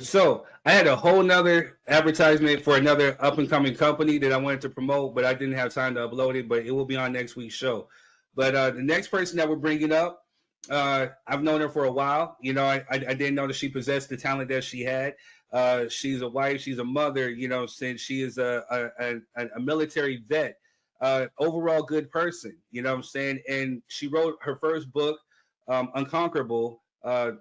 So I had a whole nother advertisement for another up and coming company that I wanted to promote, but I didn't have time to upload it. But it will be on next week's show. But the next person that we're bringing up, I've known her for a while. You know, I didn't know that she possessed the talent that she had. She's a wife. She's a mother. You know, since she is a military vet. Overall good person. You know what I'm saying? And she wrote her first book, Unconquerable,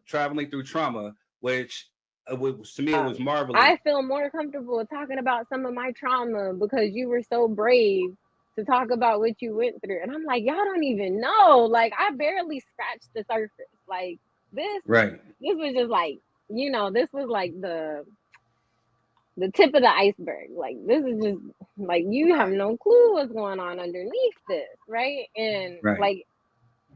Traveling Through Trauma, which to me it was marvelous. I feel more comfortable talking about some of my trauma because you were so brave to talk about what you went through. And I'm like, y'all don't even know. Like, I barely scratched the surface. Like, this was just like, you know, this was like the tip of the iceberg. Like, this is just like, you have no clue what's going on underneath this, right? And like,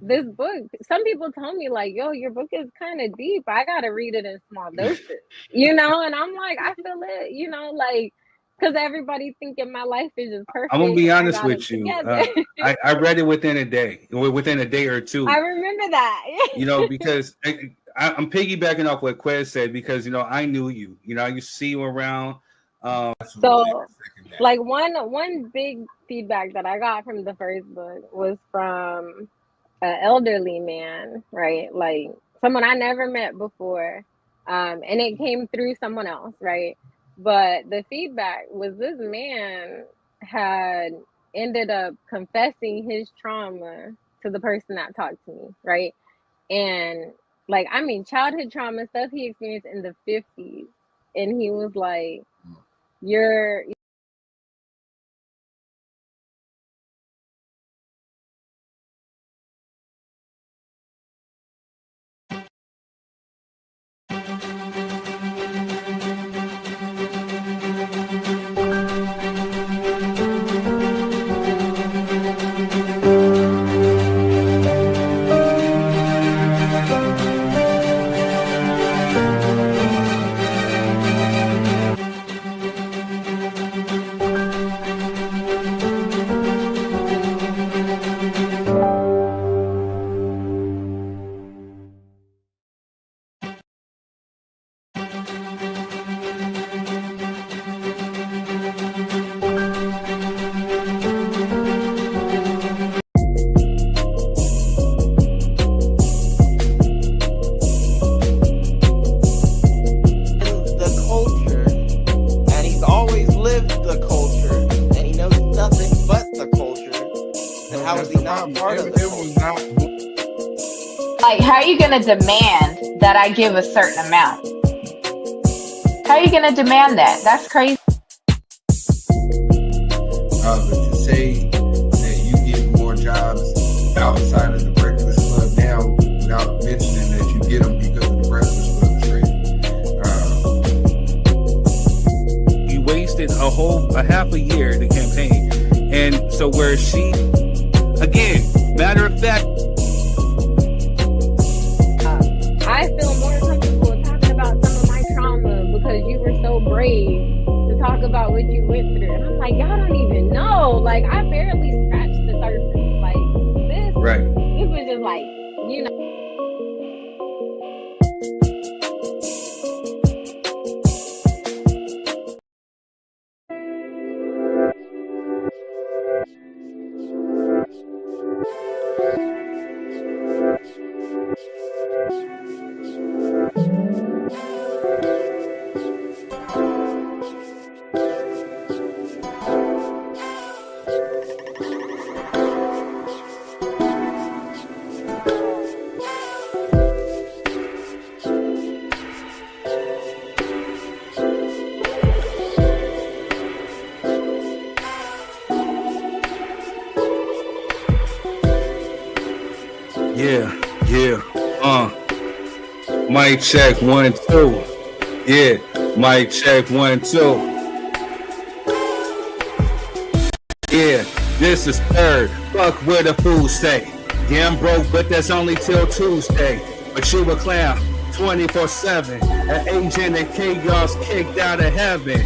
this book, some people told me like, yo, your book is kind of deep. I gotta read it in small doses, you know? And I'm like, I feel it, you know, like, because everybody thinking my life is just perfect. I'm gonna be honest with you. I read it within a day or two. I remember that. You know, because I'm piggybacking off what Quez said, because, you know, I knew you. You know, I used to see you around. So, like, one big feedback that I got from the first book was from an elderly man, right? Like, someone I never met before. And it came through someone else, right? But the feedback was this man had ended up confessing his trauma to the person that talked to me, right? And, like, I mean, childhood trauma, stuff he experienced in the 50s. And he was like, you're... Like, how are you going to demand that I give a certain amount? How are you going to demand that? That's crazy. But to say that you get more jobs outside of the Breakfast Club now without mentioning that you get them because of the Breakfast Club is crazy. You wasted a half a year to campaign. And so where she, again, matter of fact, I feel more comfortable talking about some of my trauma because you were so brave to talk about what you went through. And I'm like, y'all don't even know. Like, I barely scratched the surface. Like, this was just like, you know. Mic check 1 2. Yeah, mic check 1 2. Yeah, this is third. Fuck where the fool say. Yeah, I'm broke, but that's only till Tuesday. But you a clown 24/7. An agent of chaos kicked out of heaven.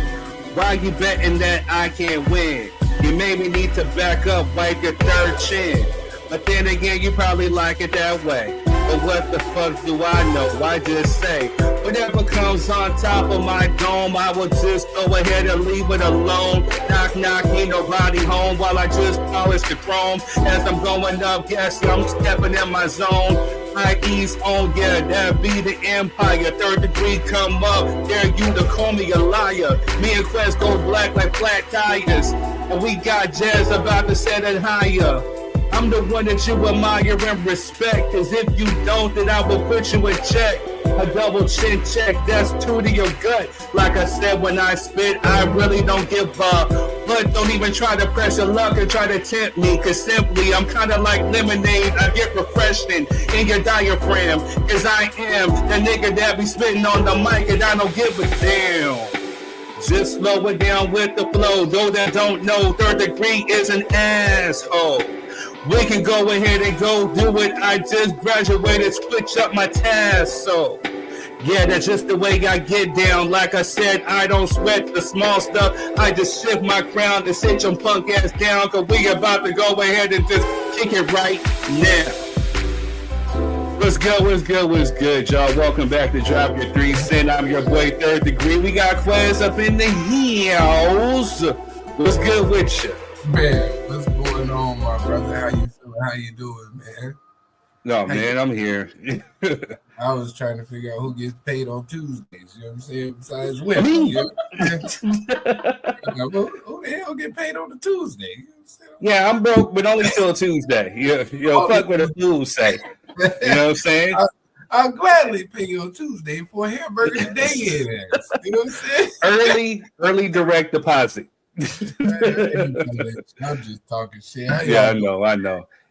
Why you betting that I can't win? You made me need to back up like your third chin. But then again, you probably like it that way. But what the fuck do I know? I just say, whatever comes on top of my dome, I will just go ahead and leave it alone. Knock, knock, ain't nobody home while I just polish the chrome. As I'm going up, yes, I'm stepping in my zone. I ease on, yeah, that be the empire. Third degree come up, dare you to call me a liar. Me and Quest go black like flat tires. And we got Jazz about to set it higher. I'm the one that you admire and respect, cause if you don't, then I will put you in check. A double chin check, that's two to your gut. Like I said, when I spit, I really don't give up. But don't even try to press your luck and try to tempt me, cause simply I'm kinda like lemonade. I get refreshing in your diaphragm, cause I am the nigga that be spitting on the mic and I don't give a damn. Just slow it down with the flow. Those that don't know, third degree is an asshole. We can go ahead and go do it. I just graduated, switch up my task. So, yeah, that's just the way I get down. Like I said, I don't sweat the small stuff. I just shift my crown and sit your punk ass down. Cause we about to go ahead and just kick it right now. What's good, what's good, what's good, y'all? Welcome back to Drop Your 3 Cent. I'm your boy, Third Degree. We got Quez up in the hills. What's good with you? Man, what's going on, my brother? How you feeling? How you doing, man? No, man, I'm here. I was trying to figure out who gets paid on Tuesdays. You know what I'm saying? Besides women. You know? Who the hell get paid on a Tuesday? You know what I'm saying? Yeah, I'm broke, but only till Tuesday. Fuck what the fools say. You know what I'm saying? I'll gladly pay you on Tuesday for a hamburger today. You know what I'm saying? Early direct deposit. I'm just talking shit. Yeah, I know.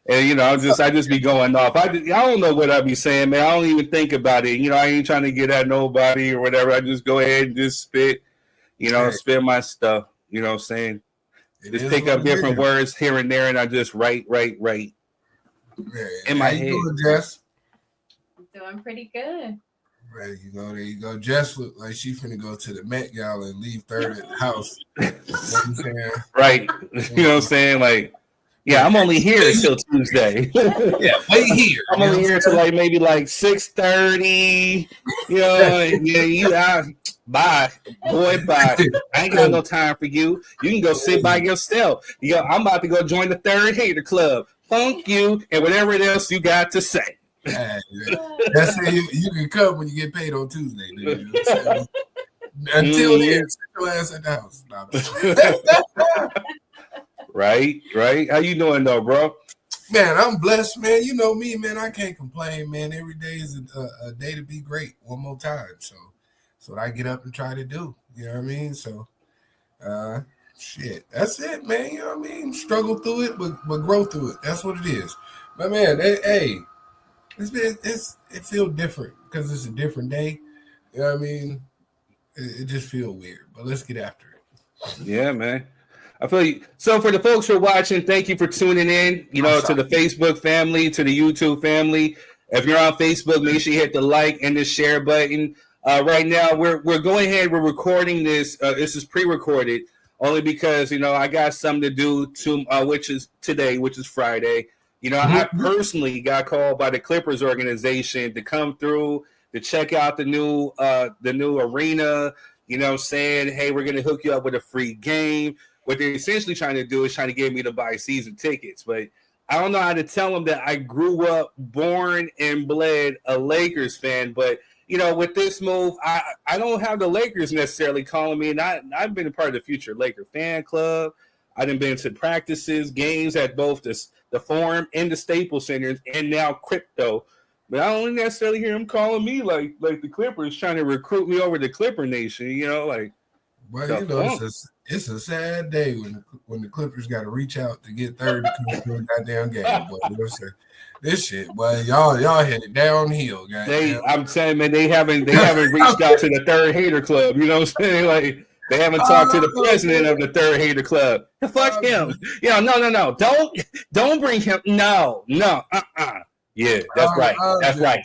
And I just be going off. I don't know what I be saying, man. I don't even think about it. I ain't trying to get at nobody or whatever. I just go ahead and just spit, spit my stuff. You know what I'm saying? Just pick up different words here and there, and I just write. Man, in my head. Doing, Jess? Doing pretty good. There you go. Jess look like she finna go to the Met Gala and leave third at the house. You know what I'm saying? Right. You know what I'm saying? Like, yeah, I'm only here until Tuesday. Yeah, wait here. I'm only here till maybe 6:30. Bye. Boy, bye. I ain't got no time for you. You can go sit by yourself. I'm about to go join the third hater club. Funk you and whatever else you got to say. That's it. You can come when you get paid on Tuesday. Dude. Until then, sit your ass at the house. Right. How you doing though, bro? Man, I'm blessed, man. You know me, man. I can't complain, man. Every day is a day to be great. One more time. So that's what I get up and try to do. You know what I mean? So, shit. That's it, man. You know what I mean? Struggle through it, but grow through it. That's what it is. But man, hey. It feels different because it's a different day. You know what I mean? It just feels weird, but let's get after it. Yeah, man. I feel you. So for the folks who are watching, thank you for tuning in, to the Facebook family, to the YouTube family. If you're on Facebook, make sure you hit the like and the share button. Right now, we're going ahead. We're recording this. This is pre-recorded only because, I got something to do which is today, which is Friday. I personally got called by the Clippers organization to come through to check out the new arena. Saying, hey, we're gonna hook you up with a free game. What they're essentially trying to do is trying to get me to buy season tickets, but I don't know how to tell them that I grew up, born and bled a Lakers fan. But with this move, I don't have the Lakers necessarily calling me, and I've been a part of the Future Laker fan club. I've been to practices, games at both the Forum and the Staples Center, and now Crypto. But I don't necessarily hear them calling me like the Clippers trying to recruit me over to Clipper Nation. Well, it's a sad day when the Clippers got to reach out to get third to come to a goddamn game. Boy, this shit, boy, y'all headed downhill, guys. I'm saying, man, they haven't reached out to the third hater club. You know what I'm saying? Like. They haven't talked to the president of the third hater club. Fuck him. No. Don't bring him. No. Yeah, that's right. That's right.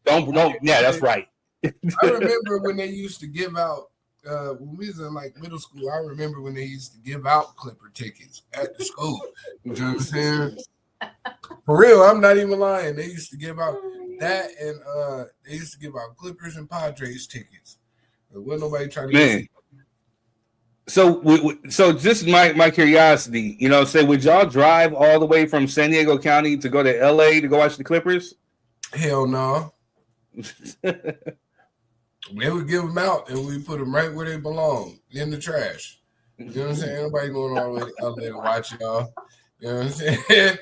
Don't. Yeah, that's right. I remember when they used to give out. When we was in middle school, I remember when they used to give out Clipper tickets at the school. You know what I'm saying? For real, I'm not even lying. They used to give out. That and they used to give out Clippers and Padres tickets. But wasn't nobody trying to Man. So just my curiosity, say, would y'all drive all the way from San Diego County to go to LA to go watch the Clippers? Hell no. They would give them out and we put them right where they belong, in the trash. You know what I'm saying? Nobody going all the way to LA to watch y'all. You know what I'm saying?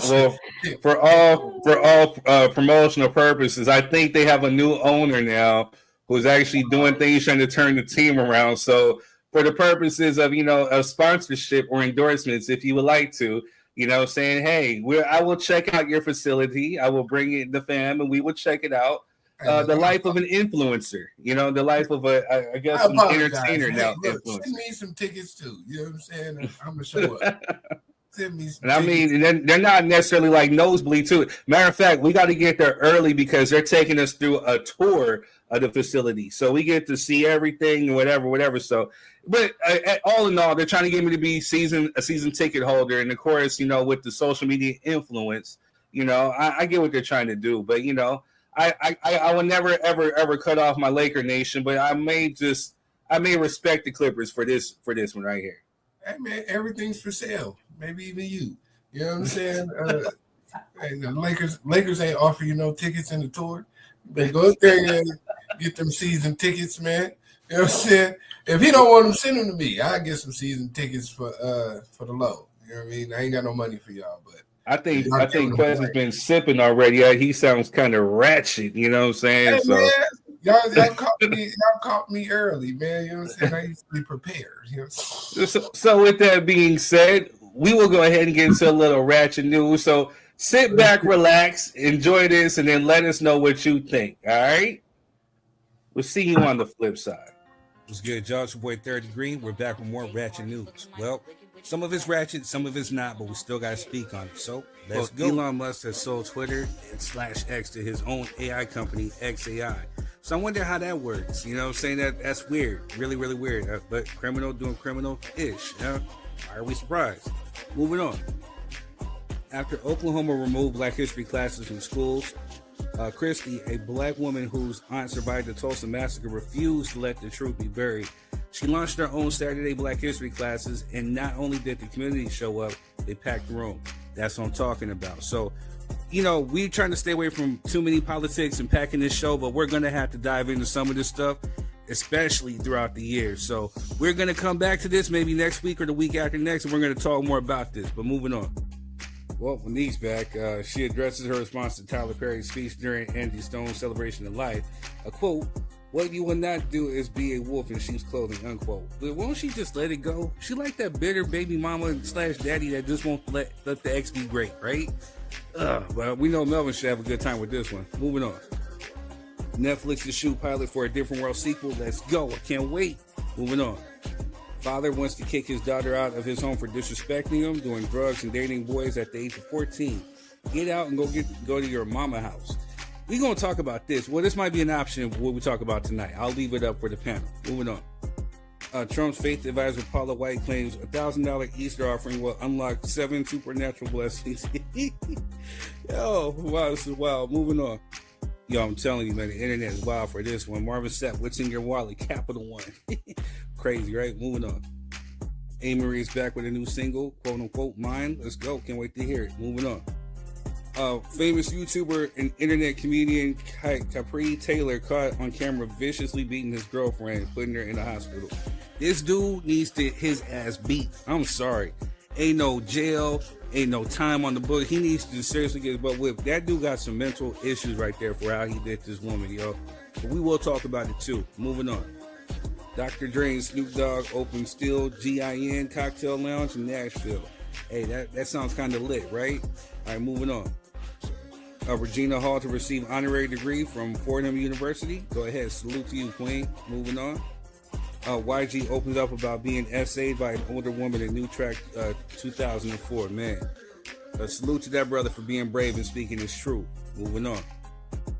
Well, for all promotional purposes, I think they have a new owner now who's actually doing things trying to turn the team around. So for the purposes of, of sponsorship or endorsements, if you would like to, saying, hey, I will check out your facility. I will bring in the fam and we will check it out. The life of an influencer, the life of an entertainer now. Look, send me some tickets too. You know what I'm saying? I'm going to show up. Send me some tickets. I mean, they're not necessarily like nosebleed too. Matter of fact, we got to get there early because they're taking us through a tour of the facility. So we get to see everything and whatever. So, but all in all, they're trying to get me to be a season ticket holder. And of course, with the social media influence, I get what they're trying to do. But, I will never, ever cut off my Laker nation, but I may respect the Clippers for this one right here. Hey man, everything's for sale. Maybe even you. You know what I'm saying? Hey, the Lakers ain't offer you no tickets in the tour. They go up there and get them season tickets, man. You know what I'm saying? If he don't want them, send them to me. I'll get some season tickets for the low. You know what I mean? I ain't got no money for y'all, but I think Quest has been sipping already. He sounds kind of ratchet, you know what I'm saying? Hey, so man, y'all caught me early, man. You know what I'm saying? I used to be prepared. You know? So with that being said, we will go ahead and get into a little ratchet news. So sit back, relax, enjoy this, and then let us know what you think. All right? We'll see you on the flip side. What's good, y'all? It's your boy 30 Green. We're back with more ratchet news. Well, some of it's ratchet, some of it's not, but we still got to speak on it. So let's go. Elon Musk has sold Twitter and /X to his own AI company, XAI. So I wonder how that works. You know, saying that's weird, really, really weird. But criminal doing criminal-ish. Why are we surprised? Moving on. After Oklahoma removed Black History classes from schools, Christy, a black woman whose aunt survived the Tulsa massacre, refused to let the truth be buried. She launched her own Saturday Black History classes, and not only did the community show up, they packed the room. That's what I'm talking about. So, we're trying to stay away from too many politics and packing this show, but we're going to have to dive into some of this stuff, especially throughout the year. So we're going to come back to this maybe next week or the week after next, and we're going to talk more about this. But moving on. Well, Monique's back. She addresses her response to Tyler Perry's speech during Angie Stone's celebration of life. A quote, "What you will not do is be a wolf in sheep's clothing," unquote. But won't she just let it go? She like that bitter baby mama / daddy that just won't let the ex be great, right? Well, we know Melvin should have a good time with this one. Moving on. Netflix is shoot pilot for a Different World sequel. Let's go. I can't wait. Moving on. Father wants to kick his daughter out of his home for disrespecting him, doing drugs and dating boys at the age of 14. Get out and go to your mama house. We're going to talk about this. Well, this might be an option of what we talk about tonight. I'll leave it up for the panel. Moving on. Trump's faith advisor Paula White claims $1,000 Easter offering will unlock 7 supernatural blessings. Yo, wow, this is wild. Moving on. Yo, I'm telling you, man, the internet is wild for this one. Marvin Sapp, what's in your wallet? Capital One. Crazy, right? Moving on. A-Marie is back with a new single, quote unquote, Mine. Let's go. Can't wait to hear it. Moving on. Famous YouTuber and internet comedian Capri Taylor caught on camera viciously beating his girlfriend, putting her in the hospital. This dude needs to his ass beat. I'm sorry. Ain't no jail, ain't no time on the book. He needs to seriously get his butt whipped. That dude got some mental issues right there for how he did this woman, yo. But we will talk about it too. Moving on. Dr. Dre and Snoop Dogg opened Still GIN Cocktail Lounge in Nashville. Hey, that sounds kind of lit, right? All right, moving on. Regina Hall to receive honorary degree from Fordham University. Go ahead, salute to you, Queen. Moving on. YG opens up about being essayed by an older woman in New Track 2004. Man, salute to that brother for being brave and speaking his truth. Moving on.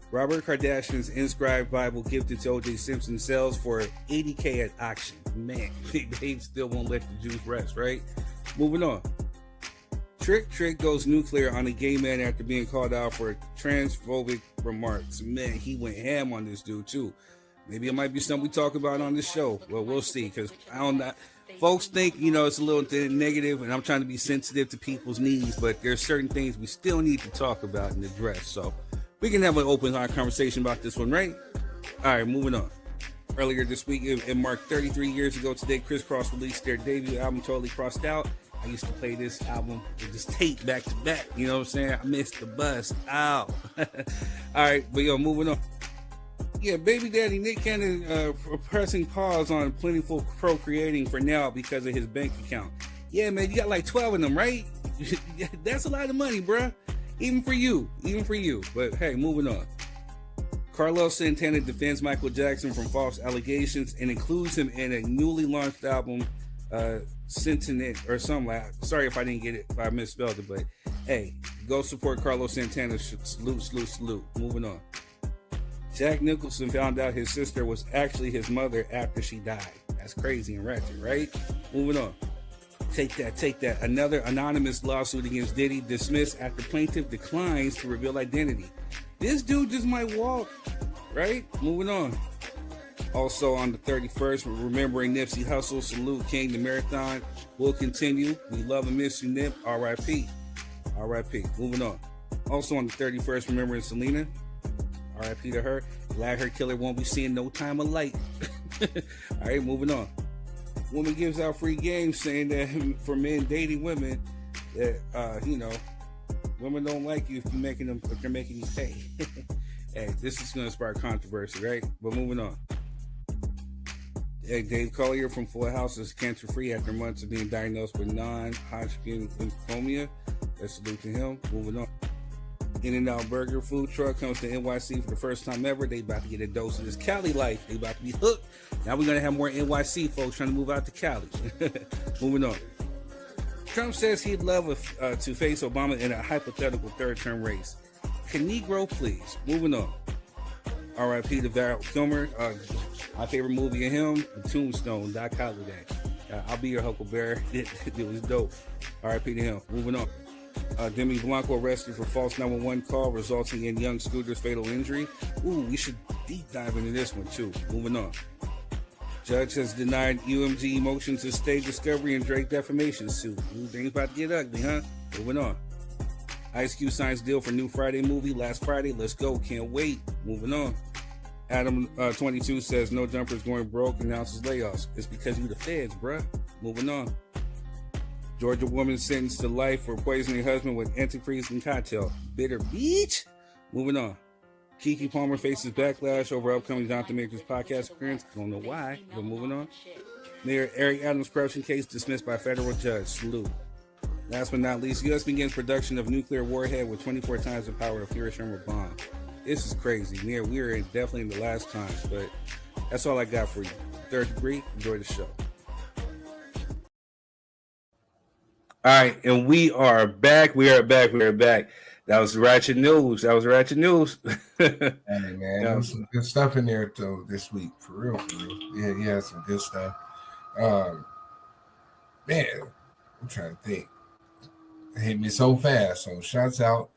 Robert Kardashian's inscribed Bible gifted to O.J. Simpson sells for $80K at auction. Man, they still won't let the Jews rest, right? Moving on. Trick goes nuclear on a gay man after being called out for transphobic remarks. Man, he went ham on this dude too. Maybe it might be something we talk about on this show. Well, we'll see, because I don't know. Folks think, it's a little negative, and I'm trying to be sensitive to people's needs, but there's certain things we still need to talk about and address. So we can have an open conversation about this one, right? All right, moving on. Earlier this week, it marked 33 years ago today, Criss Cross released their debut album, Totally Crossed Out. I used to play this album with this tape back to back. You know what I'm saying? I missed the bus. Ow. All right, but moving on. Yeah, baby daddy Nick Cannon pressing pause on plentiful procreating for now because of his bank account. Yeah, man, you got like 12 of them, right? That's a lot of money, bruh. Even for you. But hey, moving on. Carlos Santana defends Michael Jackson from false allegations and includes him in a newly launched album, Sentiment or something like. Sorry if I didn't get it, if I misspelled it, but hey, go support Carlos Santana. Salute. Moving on. Jack Nicholson found out his sister was actually his mother after she died. That's crazy and ratchet, right? Moving on. Take that. Another anonymous lawsuit against Diddy dismissed after plaintiff declines to reveal identity. This dude just might walk, right? Moving on. Also on the 31st, we're remembering Nipsey Hussle. Salute King. The marathon will continue. We love and miss you, Nip. R.I.P. Moving on. Also on the 31st, remembering Selena. R.I.P. to her. Glad her killer won't be seeing no time of light. All right, moving on. Woman gives out free games saying that for men dating women, that women don't like you if they're making you pay. Hey, this is going to spark controversy, right? But moving on. Hey, Dave Collier from Full House is cancer-free after months of being diagnosed with non-Hodgkin lymphoma. Let's salute to him. Moving on. In-N-Out Burger food truck comes to NYC for the first time ever. They about to get a dose of this Cali life. They about to be hooked. Now we're going to have more NYC folks trying to move out to Cali. Moving on. Trump says he'd love to face Obama in a hypothetical third-term race. Can Negro please? Moving on. R.I.P. to Val Kilmer. My favorite movie of him, Tombstone, Doc Holliday. I'll be your Huckleberry. It was dope. R.I.P. to him. Moving on. Demi Blanco arrested for false 911 call resulting in young Scooter's fatal injury. Ooh, we should deep dive into this one too. Moving on. Judge has denied UMG motion to stay discovery and Drake defamation suit. Ooh, things about to get ugly, huh? Moving on. Ice Cube signs deal for new Friday movie last Friday. Let's go. Can't wait. Moving on. Adam 22 says no jumpers going broke, announces layoffs. It's because you the feds, bruh. Moving on. Georgia woman sentenced to life for poisoning husband with antifreeze and cocktail. Bitter beach. Moving on. Keke Palmer faces backlash over upcoming Jonathan Majors podcast appearance. Don't know why, but moving on. Mayor Eric Adams' corruption case dismissed by federal judge. Salute. Last but not least, U.S. begins production of nuclear warhead with 24 times the power of Hiroshima bomb. This is crazy. We are definitely in the last times, but that's all I got for you. Third degree, enjoy the show. All right, and we are back. That was ratchet news. Hey, man, there was some good stuff in there too this week, for real. Yeah, he had some good stuff. Man, I'm trying to think. It hit me so fast. So shouts out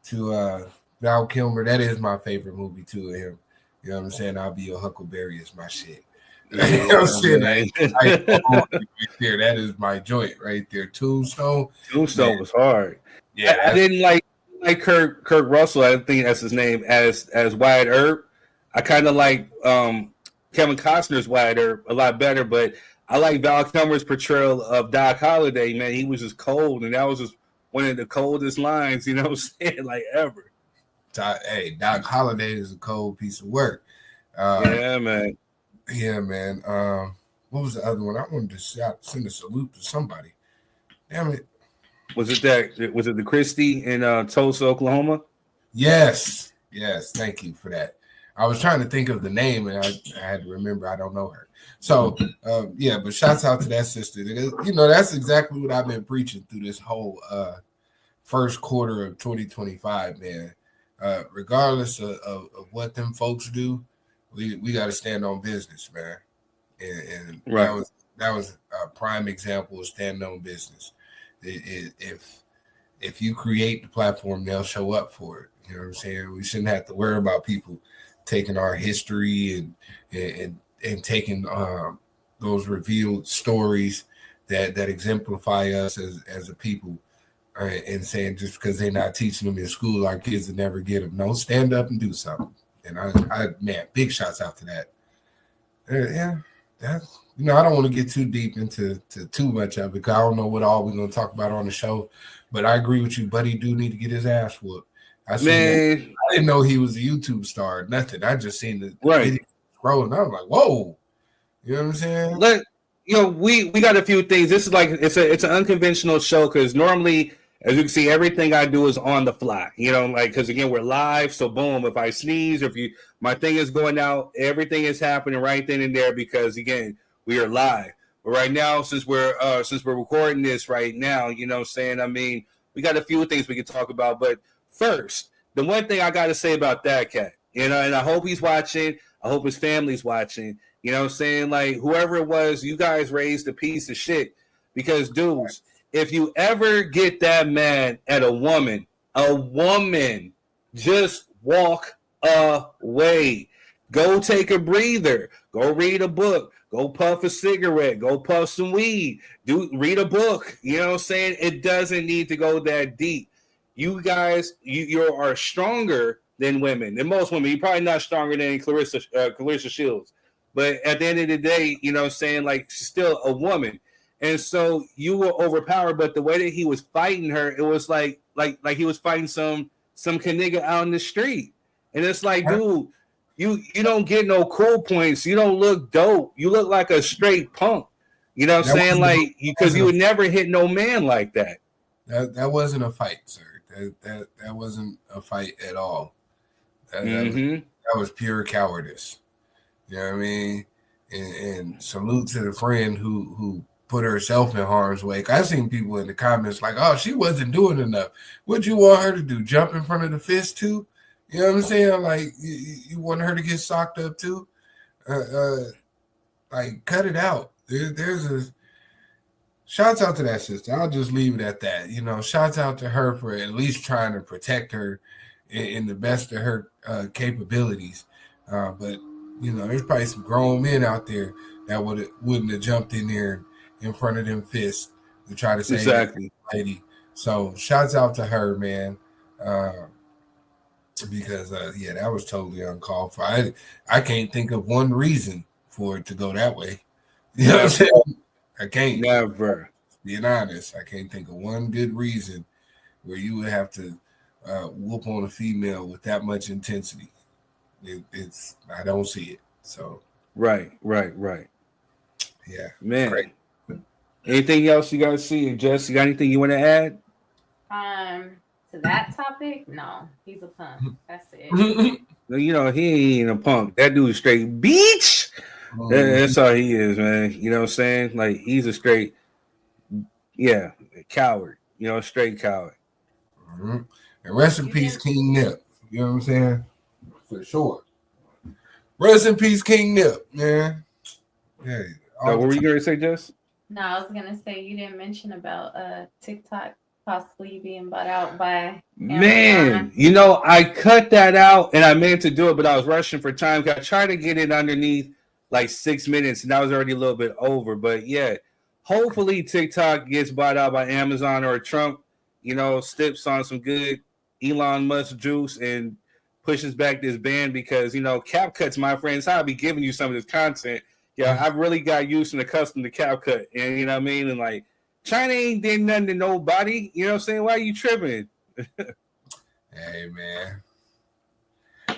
to Val Kilmer. That is my favorite movie too of him. You know what I'm saying? I'll Be Your Huckleberry is my shit. You know what I'm saying? Right there. That is my joint right there. Tombstone was hard. Yeah, I didn't like Kurt Russell. I think that's his name as Wyatt Earp. I kind of like Kevin Costner's Wyatt Earp a lot better, but I like Val Kilmer's portrayal of Doc Holliday. Man, he was just cold, and that was just one of the coldest lines, you know what I'm saying, like ever. Hey, Doc Holliday is a cold piece of work. Yeah, man. What was the other one? I wanted to send a salute to somebody. Damn it. Was it the Christie in Tulsa, Oklahoma? Yes. Thank you for that. I was trying to think of the name, and I had to remember I don't know her. So, but shouts out to that sister. You know, that's exactly what I've been preaching through this whole first quarter of 2025, man. Regardless of what them folks do, we got to stand on business, man. And right. that was a prime example of standing on business. If if you create the platform, they'll show up for it. You know what I'm saying? We shouldn't have to worry about people taking our history and taking those revealed stories that exemplify us as a people, and saying just because they're not teaching them in school, our kids will never get them. No, stand up and do something. And I man, big shots out to that. Yeah, that's, you know, I don't want to get too deep into too much of it because I don't know what all we're going to talk about on the show. But I agree with you, buddy. Do need to get his ass whooped. I didn't know he was a YouTube star or nothing. I just seen the video scrolling. I was like, whoa. You know what I'm saying? We got a few things. This is like it's an unconventional show because normally, as you can see, everything I do is on the fly. You know, like because again we're live, so boom. If I sneeze, my thing is going out, everything is happening right then and there because again we are live. But right now, since we're recording this right now, you know what I'm saying? I mean, we got a few things we can talk about. But first, the one thing I got to say about that cat, you know, and I hope he's watching. I hope his family's watching. You know what I'm saying? Like, whoever it was, you guys raised a piece of shit. Because, dudes, if you ever get that mad at a woman, just walk away. Go take a breather. Go read a book. Go puff a cigarette. Go puff some weed. Read a book. You know what I'm saying? It doesn't need to go that deep. You guys, you are stronger than women. Than most women. You're probably not stronger than Clarissa Shields. But at the end of the day, you know what I'm saying? Like, she's still a woman. And so you were overpowered. But the way that he was fighting her, it was like he was fighting some nigga out in the street. And it's like, dude, you don't get no cool points. You don't look dope. You look like a straight punk. You know what I'm saying? Like, because you would never hit no man like that. That wasn't a fight, sir. That wasn't a fight at all. That was pure cowardice. You know what I mean? And salute to the friend who put herself in harm's way. I've seen people in the comments like, oh, she wasn't doing enough. What'd you want her to do? Jump in front of the fist too? You know what I'm saying? Like, you want her to get socked up too? Like, cut it out. There's shouts out to that sister. I'll just leave it at that. You know, shouts out to her for at least trying to protect her in the best of her capabilities. But you know, there's probably some grown men out there that wouldn't have jumped in there in front of them fists to try to save the lady. So shouts out to her, man. Because that was totally uncalled for. I can't think of one reason for it to go that way. You know what I'm saying? I can't. Never. Being honest, I can't think of one good reason where you would have to whoop on a female with that much intensity. It's I don't see it. So right. Yeah, man. Great. Anything else you guys see? Jess, you got anything you want to add? To that topic, no. He's a punk. That's it. You know, he ain't a punk. That dude's straight beach. That's all he is, man. You know what I'm saying? Like, he's a straight, coward. You know, straight coward. And rest in peace, King Nip. You know what I'm saying? For sure. Rest in peace, King Nip, man. Yeah. What were you going to say, Jess? No, I was going to say you didn't mention about TikTok possibly being bought out by Amazon. Man, you know, I cut that out and I meant to do it, but I was rushing for time. I tried to get it underneath like 6 minutes and that was already a little bit over. But yeah, hopefully TikTok gets bought out by Amazon or Trump, you know, steps on some good Elon Musk juice and pushes back this ban because, you know, CapCut's my friends. How I be giving you some of this content. Yeah, I've really got used and accustomed to CapCut. And you know what I mean? And like, China ain't did nothing to nobody. You know what I'm saying? Why are you tripping? Hey, man.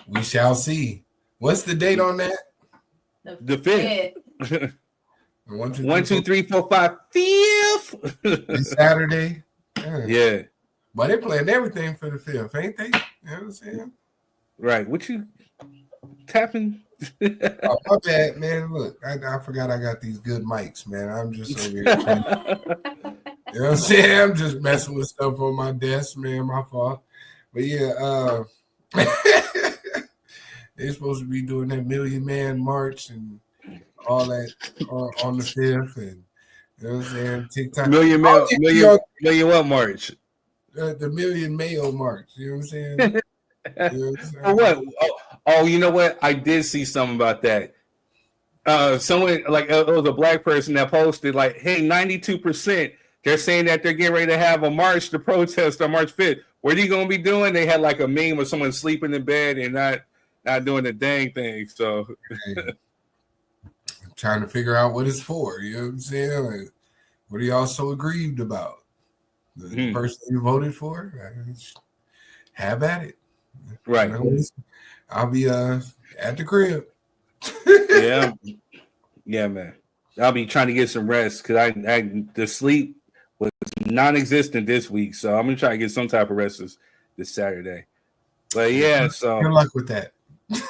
We shall see. What's the date on that? The 5th. 1, 2, 3, 4, 5, 5th. It's Saturday. Yeah. But they're playing everything for the 5th, ain't they? You know what I'm saying? Right. What you tapping? Oh, my bad, man. Look, I forgot I got these good mics, man. I'm just over here. You know what I'm saying? I'm just messing with stuff on my desk, man. My fault. But yeah, they're supposed to be doing that Million Man March and all that on the 5th. And you know what I'm saying? TikTok. Million what march? the million Mayo march. You know what I'm saying? You know what I'm saying? For what? Oh, you know what? I did see something about that. Someone like it was a black person that posted like, "Hey, 92%. They're saying that they're getting ready to have a march to protest on March 5th. What are you going to be doing?" They had like a meme of someone sleeping in bed and not doing the dang thing. So I'm trying to figure out what it's for. You know what I'm saying? Like, what are y'all so aggrieved about? The person you voted for? Have at it. Right. I'll be at the crib. Yeah, man. I'll be trying to get some rest because the sleep was non-existent this week, so I'm gonna try to get some type of rest this Saturday. But yeah, so good luck with that.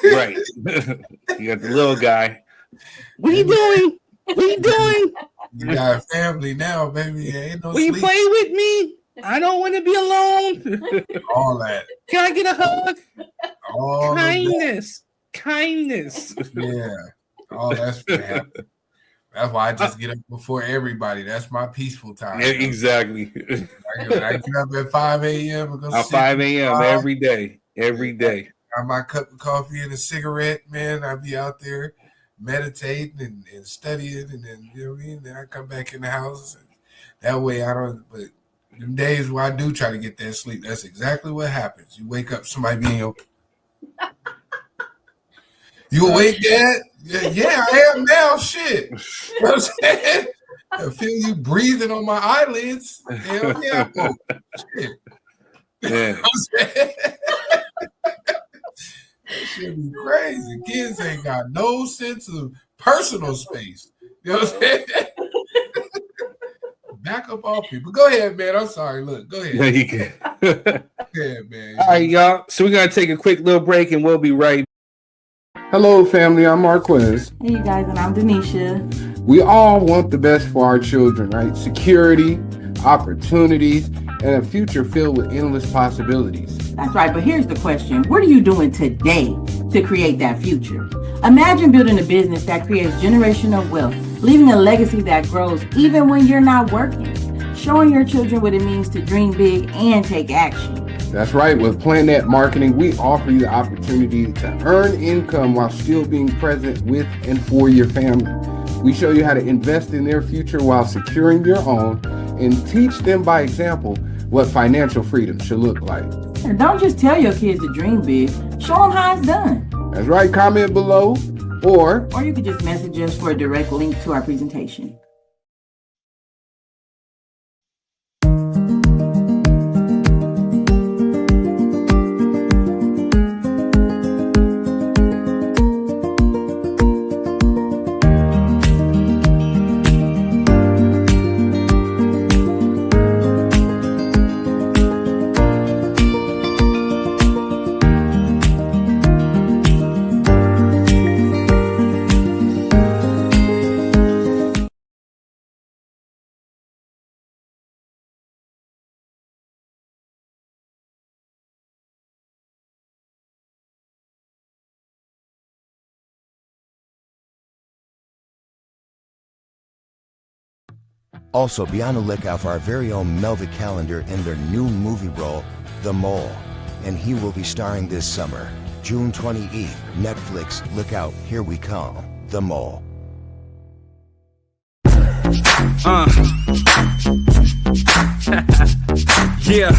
Right. You got the little guy. What are you doing? What are you doing? You got a family now, baby. Ain't no Will you sleep. play with me? I don't want to be alone. All that. Can I get a hug? All Kindness. Yeah. All that's gonna happen. That's why I just get up before everybody. That's my peaceful time. Yeah, exactly. I get up at 5 a.m. and go At 5 a.m. every day. Every day. Got my cup of coffee and a cigarette, man. I'll be out there meditating and studying, and then, you know what I mean? Then I come back in the house. That way I don't, but them days where I do try to get that sleep, that's exactly what happens. You wake up, somebody being your, you awake, Dad? Yeah, I am now. Shit. You know what I'm saying? I feel you breathing on my eyelids. Hell yeah. Oh, shit. Yeah. That shit be crazy. Kids ain't got no sense of personal space. You know what I'm saying? Back up all people. Go ahead, man. I'm sorry. Look, go ahead. Yeah, you can. Go ahead, man. All right, y'all. So we're gonna take a quick little break and we'll be right. Hello, family. I'm Marquez. Hey, you guys, and I'm Denisha. We all want the best for our children, right? Security, opportunities, and a future filled with endless possibilities. That's right, but here's the question. What are you doing today to create that future? Imagine building a business that creates generational wealth, leaving a legacy that grows even when you're not working, showing your children what it means to dream big and take action. That's right. With Planet Marketing, we offer you the opportunity to earn income while still being present with and for your family. We show you how to invest in their future while securing your own and teach them by example what financial freedom should look like. And don't just tell your kids to dream big, show them how it's done. That's right. Comment below or you could just message us for a direct link to our presentation. Also, be on the lookout for our very own Melva Calendar in their new movie role, The Mole. And he will be starring this summer, June 28th, Netflix. Look out, here we come, The Mole. Yeah.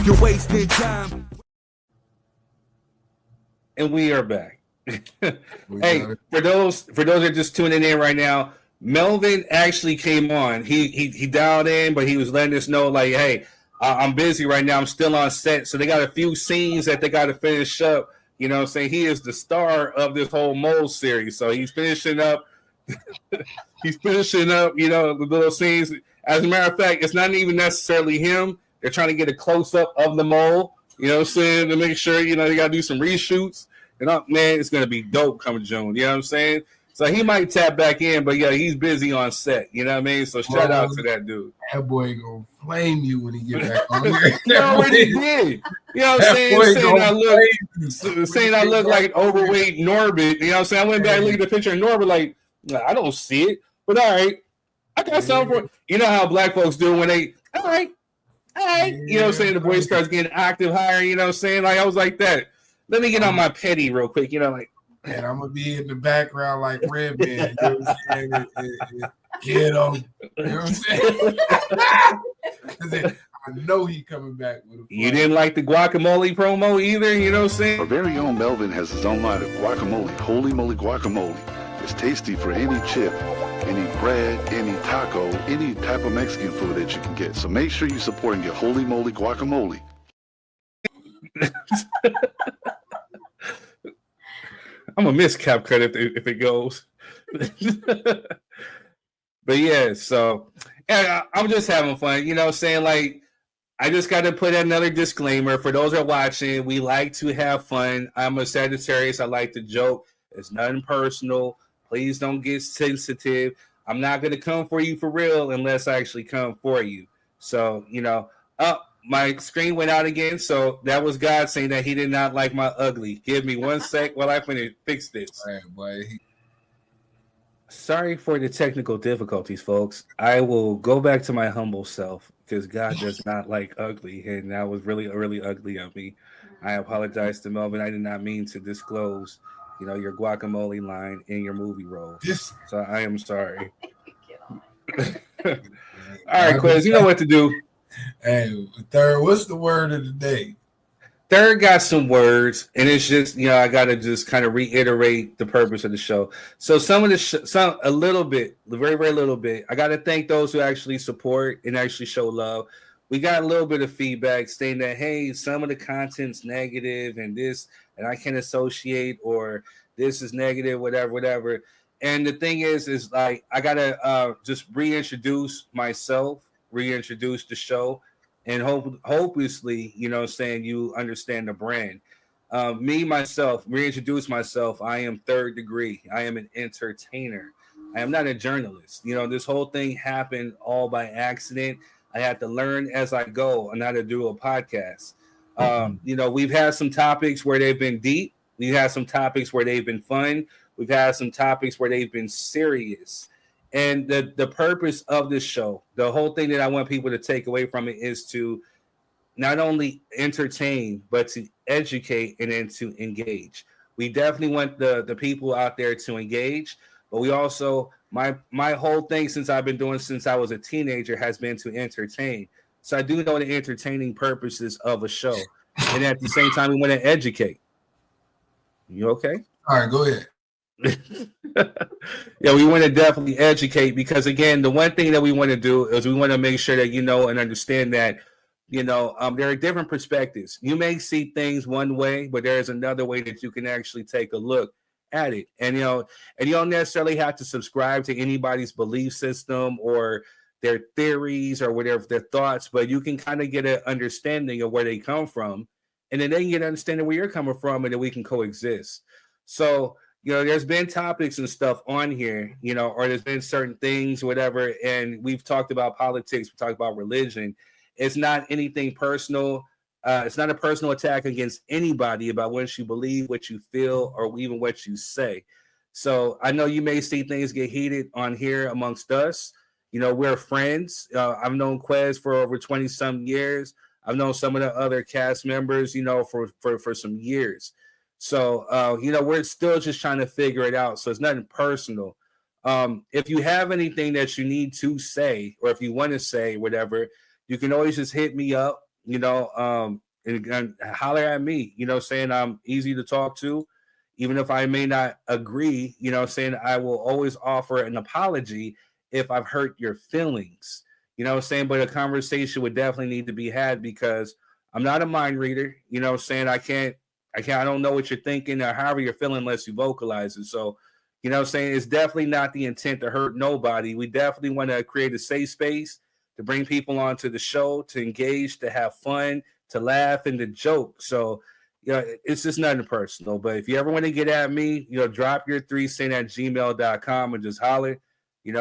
You're wasting time. And we are back. Hey, for those that are just tuning in right now, Melvin actually came on. He dialed in, but he was letting us know, like, hey, I'm busy right now. I'm still on set. So they got a few scenes that they got to finish up. You know what I'm saying? He is the star of this whole Mole series. So he's finishing up. He's finishing up, you know, the little scenes. As a matter of fact, it's not even necessarily him. They're trying to get a close-up of the mole, you know what I'm saying, to make sure, you know, they got to do some reshoots. And, man, it's going to be dope coming June. You know what I'm saying? So he might tap back in, but yeah, he's busy on set. You know what I mean? So shout out to that dude. That boy gonna flame you when he get back on there. He already did. You know what I'm saying? Saying I look like an overweight Norbit. You know what I'm saying? I went back and looked at the picture of Norbit like, I don't see it. But all right, I got something for you. Know how black folks do when they, all right. You know what I'm saying? The voice starts getting octave higher. You know what I'm saying? Like I was like that. Let me get on my petty real quick. You know, like. And I'm gonna be in the background like Redman. You know what I'm saying? Get him. You know what I'm saying? I know he coming back with a fly. You didn't like the guacamole promo either, you know what I'm saying? Our very own Melvin has his own line of guacamole, Holy Moly Guacamole. It's tasty for any chip, any bread, any taco, any type of Mexican food that you can get. So make sure you support and get Holy Moly Guacamole. I'm gonna miss Cap Cut if it goes. But yeah, so I'm just having fun, you know what I'm saying? Like, I just got to put another disclaimer for those that are watching. We like to have fun. I'm a Sagittarius. I like to joke. It's nothing personal. Please don't get sensitive. I'm not going to come for you for real unless I actually come for you. So, you know, my screen went out again. So that was God saying that he did not like my ugly. Give me 1 sec while I fix this. All right, boy. Sorry for the technical difficulties, folks. I will go back to my humble self because God does not like ugly, and that was really, really ugly of me. I apologize to Melvin. I did not mean to disclose, you know, your guacamole line in your movie role. So I am sorry. All right, Quiz, you know what to do. Hey, Third, what's the word of the day? Third got some words, and it's just, you know, I got to just kind of reiterate the purpose of the show. So a little bit, very, very little bit. I got to thank those who actually support and actually show love. We got a little bit of feedback saying that, hey, some of the content's negative and this, and I can associate, or this is negative, whatever. And the thing is like, I got to just reintroduce myself, reintroduce the show. And hopelessly, you know, saying you understand the brand. Reintroduce myself. I am third degree. I am an entertainer. I am not a journalist. You know, this whole thing happened all by accident. I had to learn as I go on how to do a podcast. You know, we've had some topics where they've been deep. We've had some topics where they've been fun. We've had some topics where they've been serious. And the purpose of this show, the whole thing that I want people to take away from it is to not only entertain, but to educate and then to engage. We definitely want the people out there to engage, but we also, my whole thing since I've been doing since I was a teenager has been to entertain. So I do know the entertaining purposes of a show. And at the same time, we want to educate. You okay? All right, go ahead. Yeah, we want to definitely educate because, again, the one thing that we want to do is we want to make sure that you know and understand that, you know, there are different perspectives. You may see things one way, but there's another way that you can actually take a look at it. And, you know, and you don't necessarily have to subscribe to anybody's belief system or their theories or whatever, their thoughts, but you can kind of get an understanding of where they come from. And then they can get an understanding where you're coming from, and then we can coexist. So, you know, there's been topics and stuff on here, you know, or there's been certain things, whatever. And we've talked about politics. We talked about religion. It's not anything personal. It's not a personal attack against anybody about what you believe, what you feel, or even what you say. So I know you may see things get heated on here amongst us. You know, we're friends. I've known Quez for over 20 some years. I've known some of the other cast members, you know, for some years. So, you know, we're still just trying to figure it out. So it's nothing personal. If you have anything that you need to say, or if you want to say whatever, you can always just hit me up, you know, and holler at me, you know, saying I'm easy to talk to, even if I may not agree, you know, saying I will always offer an apology if I've hurt your feelings, you know, saying, but a conversation would definitely need to be had because I'm not a mind reader, you know, saying I don't know what you're thinking or however you're feeling unless you vocalize it. So, you know what I'm saying? It's definitely not the intent to hurt nobody. We definitely want to create a safe space to bring people onto the show, to engage, to have fun, to laugh, and to joke. So, it's just nothing personal. But if you ever want to get at me, drop your 3 cents at gmail.com and just holler.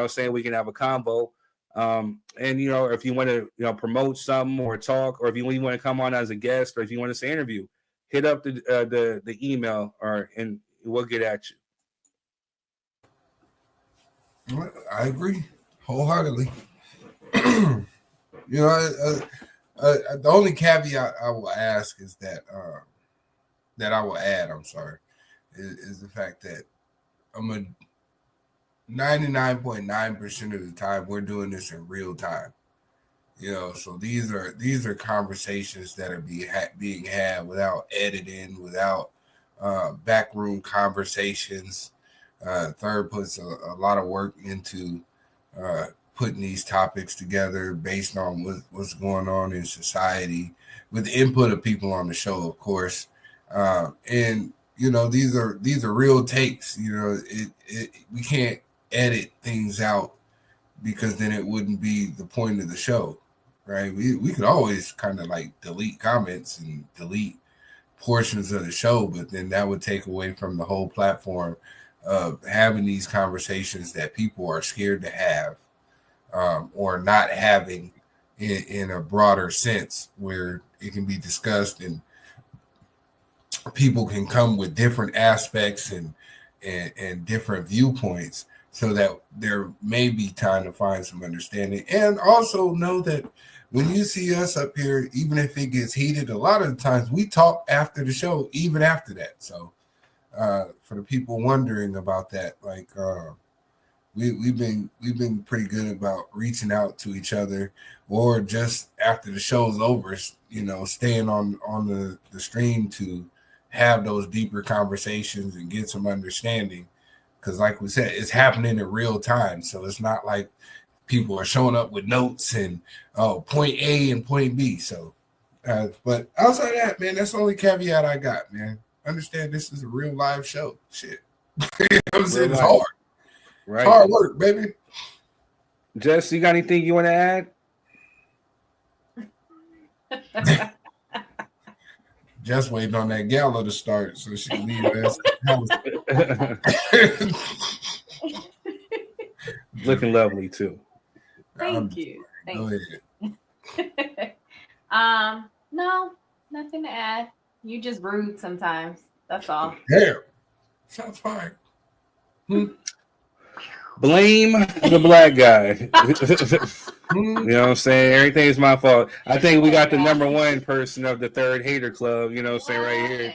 Saying we can have a combo. And if you want to promote something or talk, or if you want to come on as a guest, or if you want to say interview, hit up the email, and we'll get at you. I agree wholeheartedly. The only caveat I will ask is that I will add, is the fact that I'm a 99.9% of the time we're doing this in real time. So these are conversations that are being had without editing, without backroom conversations. Third puts a lot of work into putting these topics together based on what's going on in society, with the input of people on the show, of course. And these are real takes. We can't edit things out, because then it wouldn't be the point of the show, right? We could always kind of like delete comments and delete portions of the show, but then that would take away from the whole platform of having these conversations that people are scared to have, or not having in a broader sense, where it can be discussed and people can come with different aspects and different viewpoints, so that there may be time to find some understanding. And also know that when you see us up here, even if it gets heated, a lot of the times we talk after the show, even after that. So for the people wondering about that, like we've been pretty good about reaching out to each other, or just after the show's over, staying on the stream to have those deeper conversations and get some understanding. Because like we said, it's happening in real time. So it's not like people are showing up with notes and point A and point B. So, but outside of that, man, that's the only caveat I got, man. Understand this is a real live show. Shit. You know what I'm saying? It's hard. Right. It's hard work, baby. Jess, you got anything you want to add? Just waiting on that gala to start so she can leave her ass. Looking lovely too. Thank you. Go ahead. No, nothing to add. You just rude sometimes. That's all. Yeah. Sounds fine. Blame the black guy. You know what I'm saying? Everything is my fault. I think we got the number 1 person of the third hater club, you know what I'm saying, right here.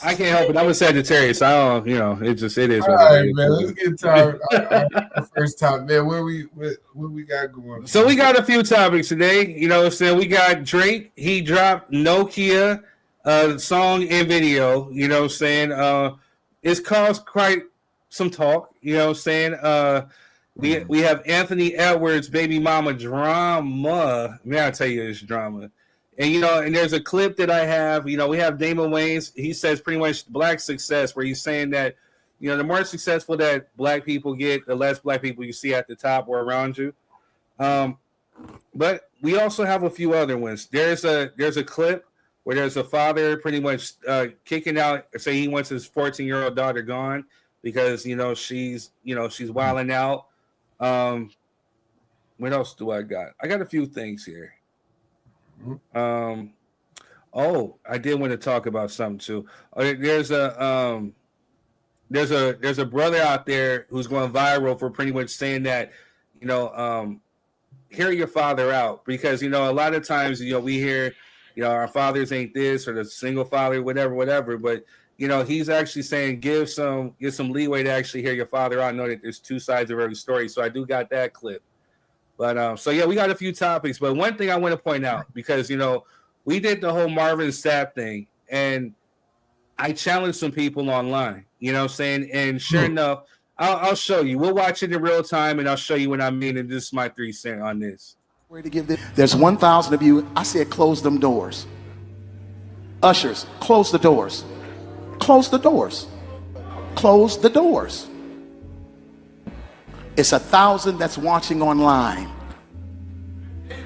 I can't help it. I'm a Sagittarius, so I don't, it is. All right, man. Let's get to our first topic, man. What we got going on? So we got a few topics today. You know what I'm saying? We got Drake. He dropped Nokia song and video. You know what I'm saying? It's caused quite some talk. You know what I'm saying? We have Anthony Edwards' baby mama drama. Man, I tell you, it's drama. And and there's a clip that I have. We have Damon Wayans. He says pretty much black success, where he's saying that the more successful that black people get, the less black people you see at the top or around you. But we also have a few other ones. There's a clip where there's a father pretty much kicking out, say he wants his 14-year-old daughter gone because she's wilding out. What else do I got? I got a few things here. I did want to talk about something too. There's a brother out there who's going viral for pretty much saying that hear your father out, because a lot of times we hear our fathers ain't this, or the single father, whatever, but he's actually saying give some leeway to actually hear your father out. I know that there's 2 sides of every story, so I do got that clip. But we got a few topics. But one thing I want to point out, because we did the whole Marvin Sapp thing, and I challenged some people online. You know what I'm saying? And sure enough, I'll show you. We'll watch it in real time, and I'll show you what I mean. And this is my 3 cents on this. To give this. There's 1,000 of you. I said close them doors. Ushers, close the doors. Close the doors. Close the doors. It's 1,000 that's watching online.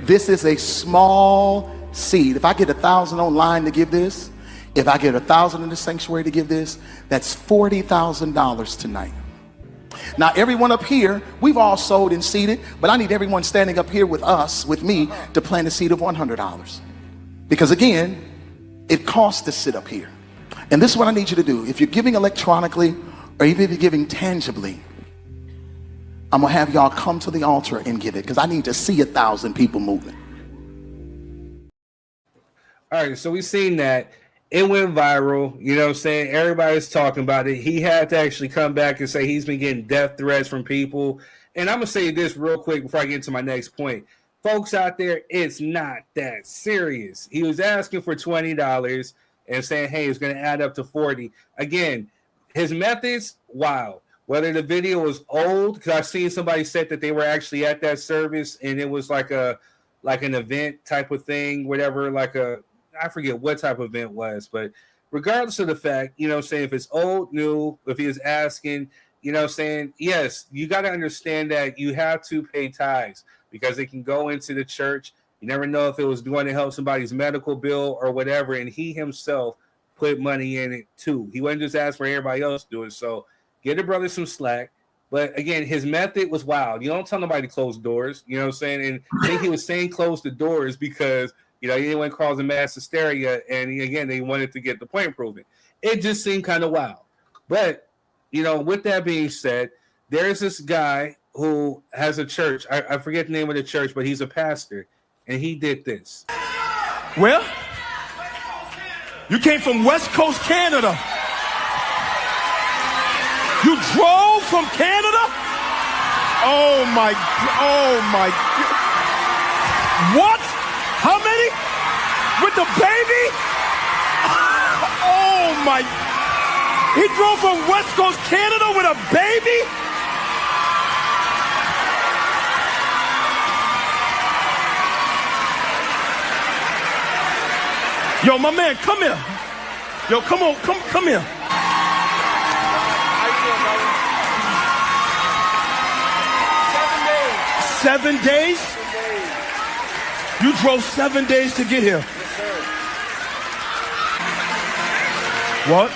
This is a small seed. If I get 1,000 online to give this, if I get 1,000 in the sanctuary to give this, that's $40,000 tonight. Now, everyone up here, we've all sold and seeded, but I need everyone standing up here with us, with me, to plant a seed of $100. Because again, it costs to sit up here. And this is what I need you to do. If you're giving electronically, or even if you're giving tangibly, I'm gonna have y'all come to the altar and give it, because I need to see 1,000 people moving. All right, so we've seen that. It went viral, you know what I'm saying? Everybody's talking about it. He had to actually come back and say he's been getting death threats from people. And I'm going to say this real quick before I get to my next point. Folks out there, it's not that serious. He was asking for $20 and saying, hey, it's going to add up to 40. Again, his methods, wow. Whether the video was old, because I've seen somebody said that they were actually at that service and it was like an event type of thing, whatever, I forget what type of event it was, but regardless of the fact, you know what I'm saying, if it's old, new, if he was asking, you know what I'm saying, yes, you got to understand that you have to pay tithes because it can go into the church. You never know if it was going to help somebody's medical bill or whatever, and he himself put money in it too. He wasn't just asking for everybody else to do it, so give the brother some slack. But again, his method was wild. You don't tell nobody to close doors, you know what I'm saying, and I think he was saying close the doors because you know, he didn't want to cause a mass hysteria, and again, they wanted to get the point proven. It just seemed kind of wild. But, you know, with that being said, there's this guy who has a church. I forget the name of the church, but he's a pastor, and he did this. Well, you came from West Coast Canada. You drove from Canada? Oh, my. What? How many? With the baby? Oh my. He drove from West Coast Canada with a baby? Yo, my man, come here. Yo, come on, come here. How you doing, 7 days? 7 days? You drove 7 days to get here. Yes, sir. What?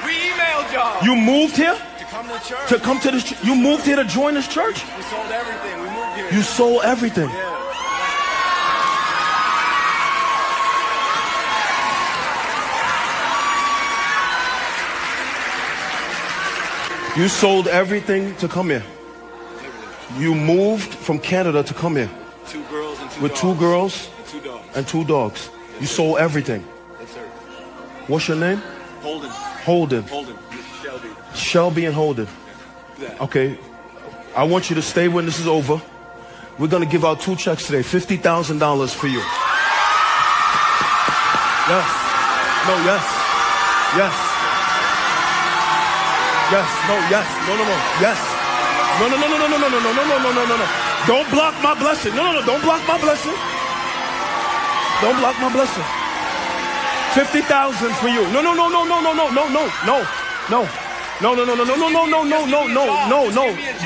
We emailed y'all. You moved here? To come to church. To come to this church? You moved here to join this church? We sold everything. We moved here. You sold everything? Yeah. You sold everything to come here? Everything. You moved from Canada to come here? 2 girls and 2 with dogs. 2 girls and 2 dogs. And 2 dogs. You sold everything. Yes, sir. What's your name? Holden. Holden. Shelby. Shelby and Holden. Yeah. Okay. I want you to stay when this is over. We're gonna give out 2 checks today. $50,000 for you. Yes. No. Yes. Yes. Yes. No. Yes. No. Yes. No. Don't block my blessing. No. Don't block my blessing. Don't block my blessing. 50,000 for you. No.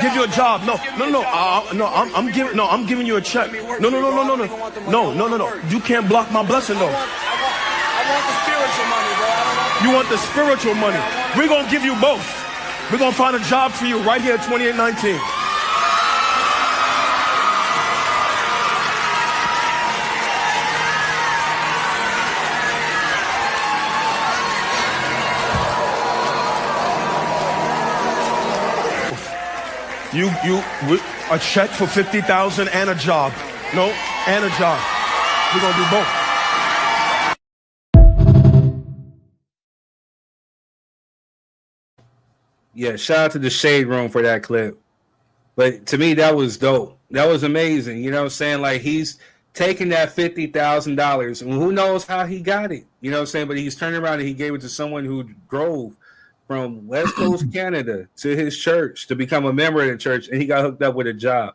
Give you a job. No. I'm giving you a check. No. You can't block my blessing though. I want the spiritual money, bro. You want the spiritual money. We're gonna give you both. We're gonna find a job for you right here at 2819. A check for 50,000 and a job. No, and a job. We're gonna do both. Yeah, shout out to the Shade Room for that clip. But to me, that was dope. That was amazing. You know what I'm saying? Like, he's taking that $50,000, and who knows how he got it. You know what I'm saying? But he's turning around and he gave it to someone who drove from West Coast Canada to his church to become a member of the church, and he got hooked up with a job.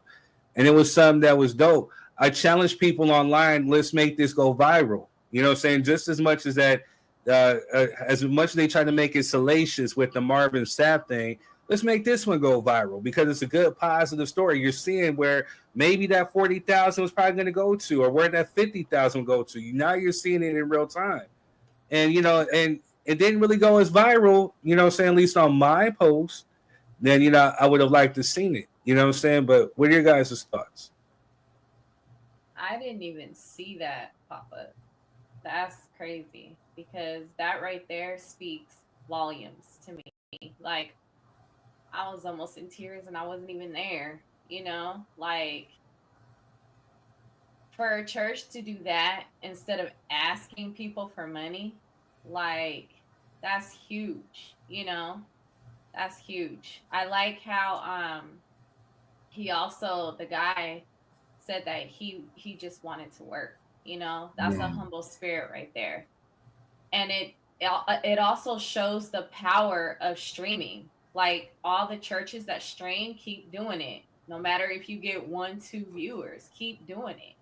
And it was something that was dope. I challenge people online, let's make this go viral. You know what I'm saying? Just as much as that, as much as they try to make it salacious with the Marvin Sapp thing, let's make this one go viral because it's a good positive story. You're seeing where maybe that 40,000 was probably going to go to, or where that 50,000 will go to. Now you're seeing it in real time, and and it didn't really go as viral. Saying at least on my post. Then I would have liked to seen it. You know what I'm saying? But what are your guys' thoughts? I didn't even see that pop up. That's crazy because that right there speaks volumes to me. Like, I was almost in tears and I wasn't even there, like for a church to do that instead of asking people for money, like that's huge, that's huge. I like how the guy said that he just wanted to work, that's a humble spirit right there. And it also shows the power of streaming. Like all the churches that stream, keep doing it. No matter if you get 1-2 viewers, keep doing it,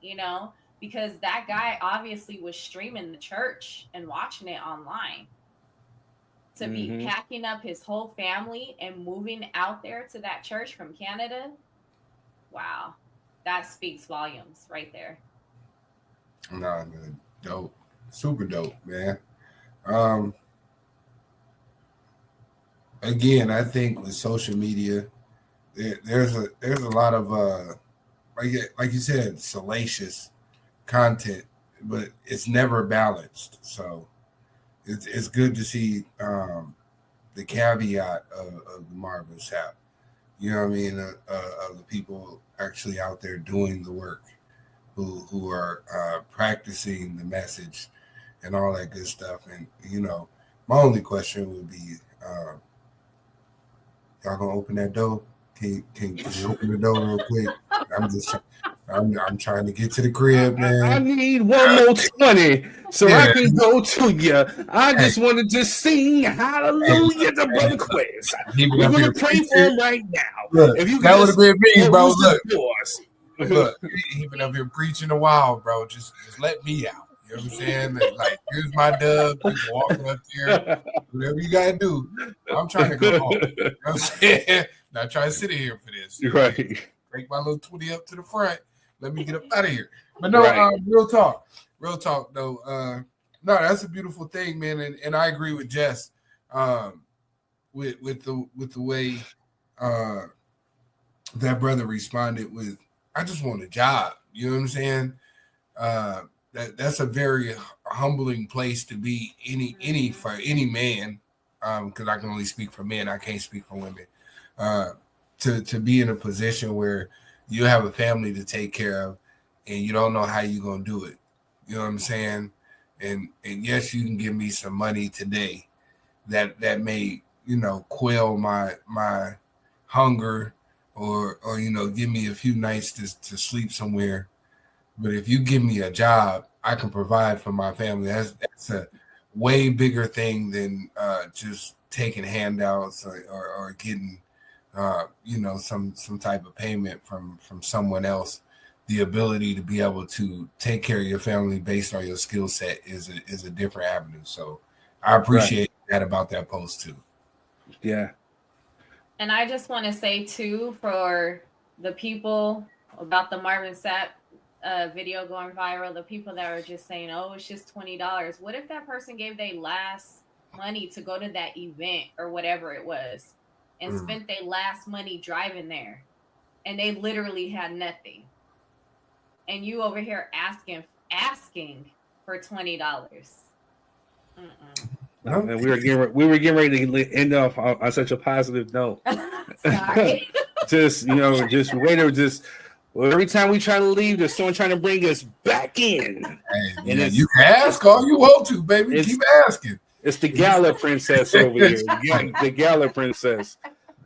because that guy obviously was streaming the church and watching it online. To be packing up his whole family and moving out there to that church from Canada. Wow. That speaks volumes right there. Nah, dope. Super dope, man. Again, I think with social media, there's a lot of like you said, salacious content, but it's never balanced. So it's good to see the caveat of Marvin Sapp. You know what I mean? Of the people actually out there doing the work, who are practicing the message and all that good stuff. And my only question would be, y'all gonna open that door? Can you open the door real quick? I'm trying to get to the crib, man. I need one more 20 so I can go to you. I just wanted to sing hallelujah to Brother Quest. We're going to pray for him right now. Look, if you that would have been me, bro. Look, he's been up here preaching a while, bro. Just let me out. You know what I'm saying? Like, here's my dub. You can walk up there. Whatever you got to do. I'm trying to go home. You know what I'm saying? Not trying to sit in here for this. Right. Break my little 20 up to the front. Let me get up out of here. But no, real talk though. No, that's a beautiful thing, man. And I agree with Jess with the way that brother responded with, I just want a job. You know what I'm saying? That's a very humbling place to be for any man, because I can only speak for men. I can't speak for women. To be in a position where you have a family to take care of and you don't know how you're going to do it. You know what I'm saying? And yes, you can give me some money today that may, quell my hunger or give me a few nights to sleep somewhere. But if you give me a job, I can provide for my family. That's a way bigger thing than just taking handouts or getting some type of payment from someone else. The ability to be able to take care of your family based on your skill set is a different avenue. So I appreciate that about that post too. Yeah. And I just want to say too, for the people about the Marvin Sapp video going viral, the people that are just saying, oh, it's just $20. What if that person gave their last money to go to that event or whatever it was and spent their last money driving there and they literally had nothing? And you over here asking for $20. And we were getting ready to end off on such a positive note. Sorry. Just every time we try to leave, there's someone trying to bring us back in. Hey, and you can ask all you want to, baby. Keep asking. It's the Gala princess over here. The Gala princess.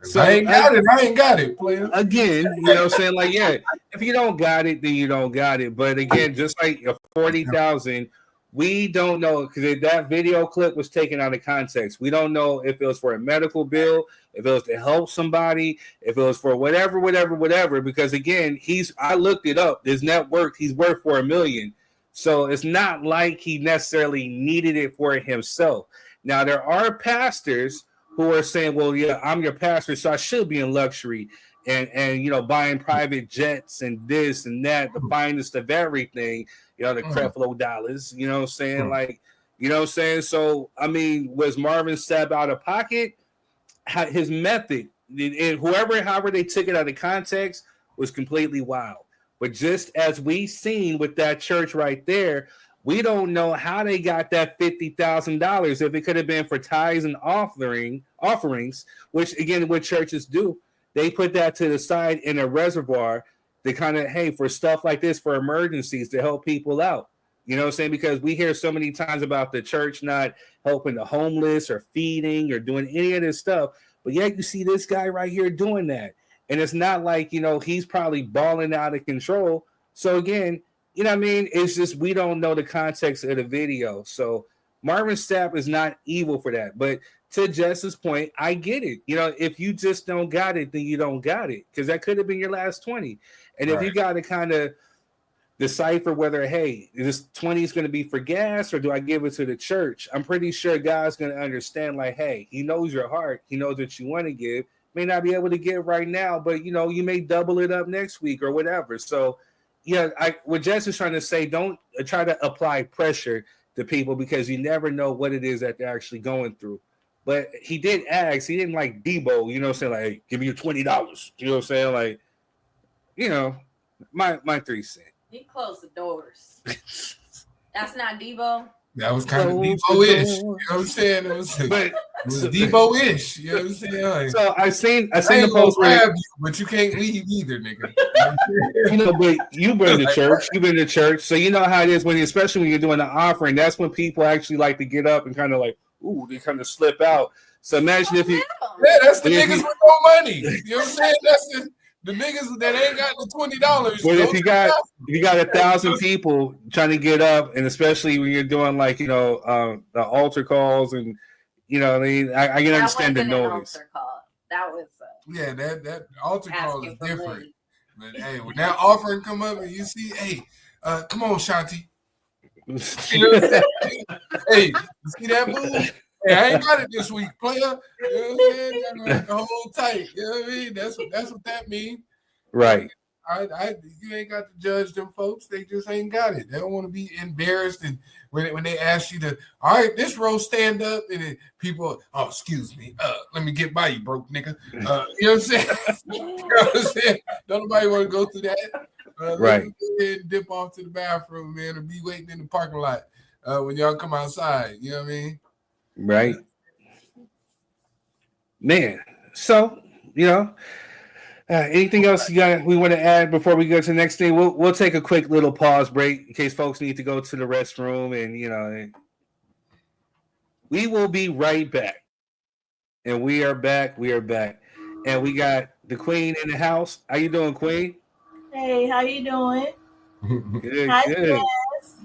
So I ain't got it, player. Again, you know what I'm saying? Like, yeah, if you don't got it, then you don't got it. But again, just like a 40,000, we don't know, because that video clip was taken out of context. We don't know if it was for a medical bill, if it was to help somebody, if it was for whatever. Because again, I looked it up. His net worth, he's worth for $1 million. So it's not like he necessarily needed it for himself. Now, there are pastors who are saying, well, yeah, I'm your pastor, so I should be in luxury and you know, buying private jets and this and that, the finest of everything, you know, the Creflo dollars, you know what I'm saying? Like, you know what I'm saying? So, I mean, was Marvin Sapp out of pocket? His method, and however they took it out of context, was completely wild. But just as we seen with that church right there, we don't know how they got that $50,000. If it could have been for tithes and offerings, which again, what churches do, they put that to the side in a reservoir to kind of, hey, for stuff like this, for emergencies, to help people out. You know what I'm saying? Because we hear so many times about the church not helping the homeless or feeding or doing any of this stuff. But yet you see this guy right here doing that. And it's not like, you know, he's probably balling out of control. So again, you know what I mean? It's just we don't know the context of the video. So Marvin Sapp is not evil for that. But to Jess's point, I get it. You know, if you just don't got it, then you don't got it. Because that could have been your last 20. And if you got to kind of decipher whether, hey, this 20 is going to be for gas or do I give it to the church? I'm pretty sure God's going to understand, like, hey, he knows your heart. He knows what you want to give. May not be able to give right now, but, you know, you may double it up next week or whatever. So, yeah, what Jess is trying to say, don't try to apply pressure to people because you never know what it is that they're actually going through. But he did ask. He didn't like Debo, you know what I'm saying? Like, hey, give me your $20. You know what I'm saying? Like, you know, my 3 cents. He closed the doors. That's not Debo. That was kind of Debo-ish. You know what I'm saying? It was Debo-ish. You know what I'm saying? Like, so I seen the post where but you can't leave either, nigga. You know, but you've been to church. You've been to church, so you know how it is especially when you're doing an offering. That's when people actually like to get up and kind of like, ooh, they kind of slip out. So imagine if you, that's the niggas with no money. You know what I'm saying? That's the niggas that ain't got the $20. But if you got 1,000 people trying to get up, and especially when you're doing like, you know, the altar calls, and you know, I can understand the noise. That was that altar call is different. But hey, when that offering come up and you see, hey, come on, Shanti. You know what I'm saying? Hey, you see that move? Hey, I ain't got it this week, player. You know what I'm saying? The whole tight. You know what I mean? That's what that means. Right. You ain't got to judge them folks. They just ain't got it. They don't want to be embarrassed. And when they ask you to, all right, this row stand up, and then people, oh, excuse me, let me get by you, broke nigga. You know what I'm saying? You know what I'm saying? Don't nobody want to go through that. Right. Let me go ahead and dip off to the bathroom, man, or be waiting in the parking lot when y'all come outside. You know what I mean? Right. Man. So, you know, anything else we want to add before we go to the next thing? We'll take a quick little pause break in case folks need to go to the restroom, and you know, we will be right back. And we are back. And we got the Queen in the house. How you doing, Queen? Hey, how you doing? Good. Hi, Good. Jess.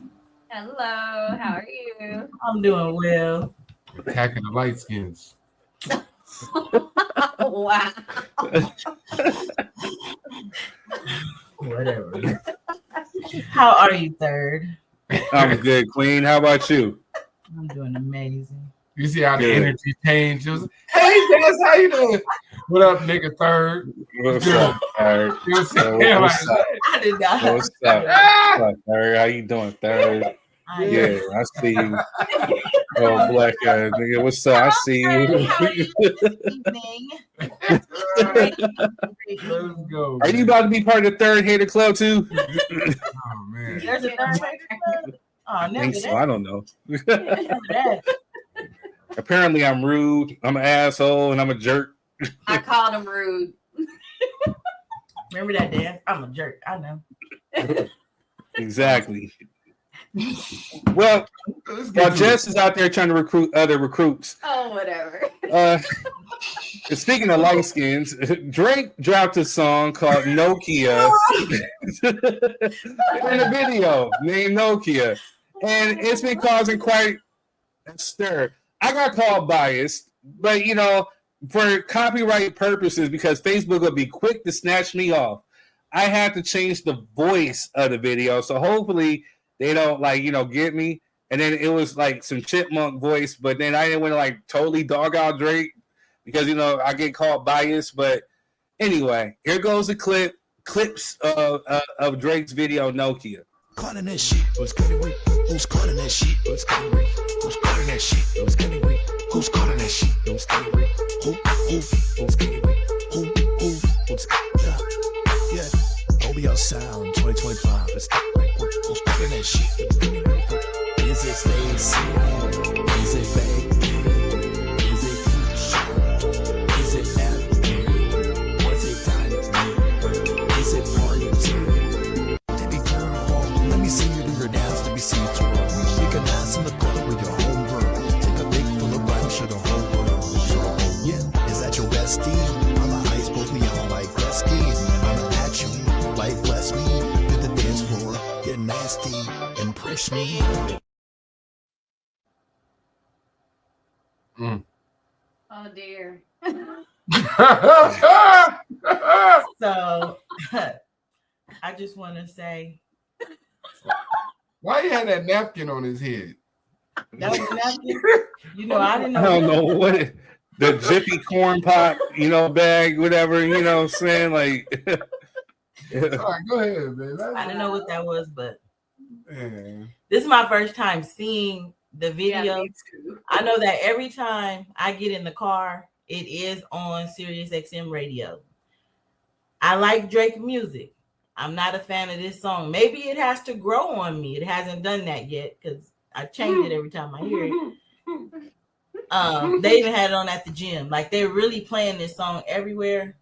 Hello, how are you? I'm doing well. Attacking the light skins. Wow. Whatever. How are you, Third? I'm good, Queen. How about you? I'm doing amazing. You see how the energy changes. Hey, Jess, how you doing? What up, nigga? Third. What's up, Third? What's I did not. What's up? What's up, Third? How you doing, Third? Yeah, I see you. Oh, black guy, nigga. What's up? I see you. Let's go. Are you about to be part of the Third Hater Club too? Oh man. There's a Third Hater Club? Oh, I think so. that. I don't know. That. Apparently, I'm rude. I'm an asshole, and I'm a jerk. I called him rude. Remember that dance? I'm a jerk. I know. Exactly. Well, while Jess is out there trying to recruit other recruits. Oh, whatever. Speaking of light skins, Drake dropped a song called Nokia in a video named Nokia. And it's been causing quite a stir. I got called biased, but you know, for copyright purposes, because Facebook will be quick to snatch me off, I had to change the voice of the video. So hopefully they don't get me. And then it was like some chipmunk voice, but then I didn't want to totally dog out Drake. because I get called biased. But anyway, here goes the clips of Drake's video Nokia. Calling that shit? Who's calling it? Who's calling that shit? Who's calling it? Who's calling that shit? Who's calling it? Who's calling that shit? Who's calling it? Who's calling it? Who's yeah. OBL Sound 2025. Let's get right. Who's calling that shit? Who's calling it? Is it Stacy? Is it Faye? Is it Keisha? Is it Abby? What's it time to me? Is it party? Baby girl, let me see you do your dance. Let me see you twirl. We can dance in the corner with your homegirl. Take a big full of rhymes, show the whole world. Yeah, is that your bestie? I'm a ice, both neon like Gretzky. I'm at you like bless me. To the dance floor, get nasty, impress me. Oh dear. So I just want to say, why he had that napkin on his head? that was a napkin. I didn't know. I don't know what the Jiffy corn pop, bag, whatever. You know what I'm saying? Like, all right, go ahead, man. I didn't know what that was, but Man. this is my first time seeing the video. Yeah, me too. I know that every time I get in the car, it is on Sirius XM radio. I like Drake music. I'm not a fan of this song. Maybe it has to grow on me. It hasn't done that yet because I change it every time I hear it. They even had it on at the gym. Like, they're really playing this song everywhere.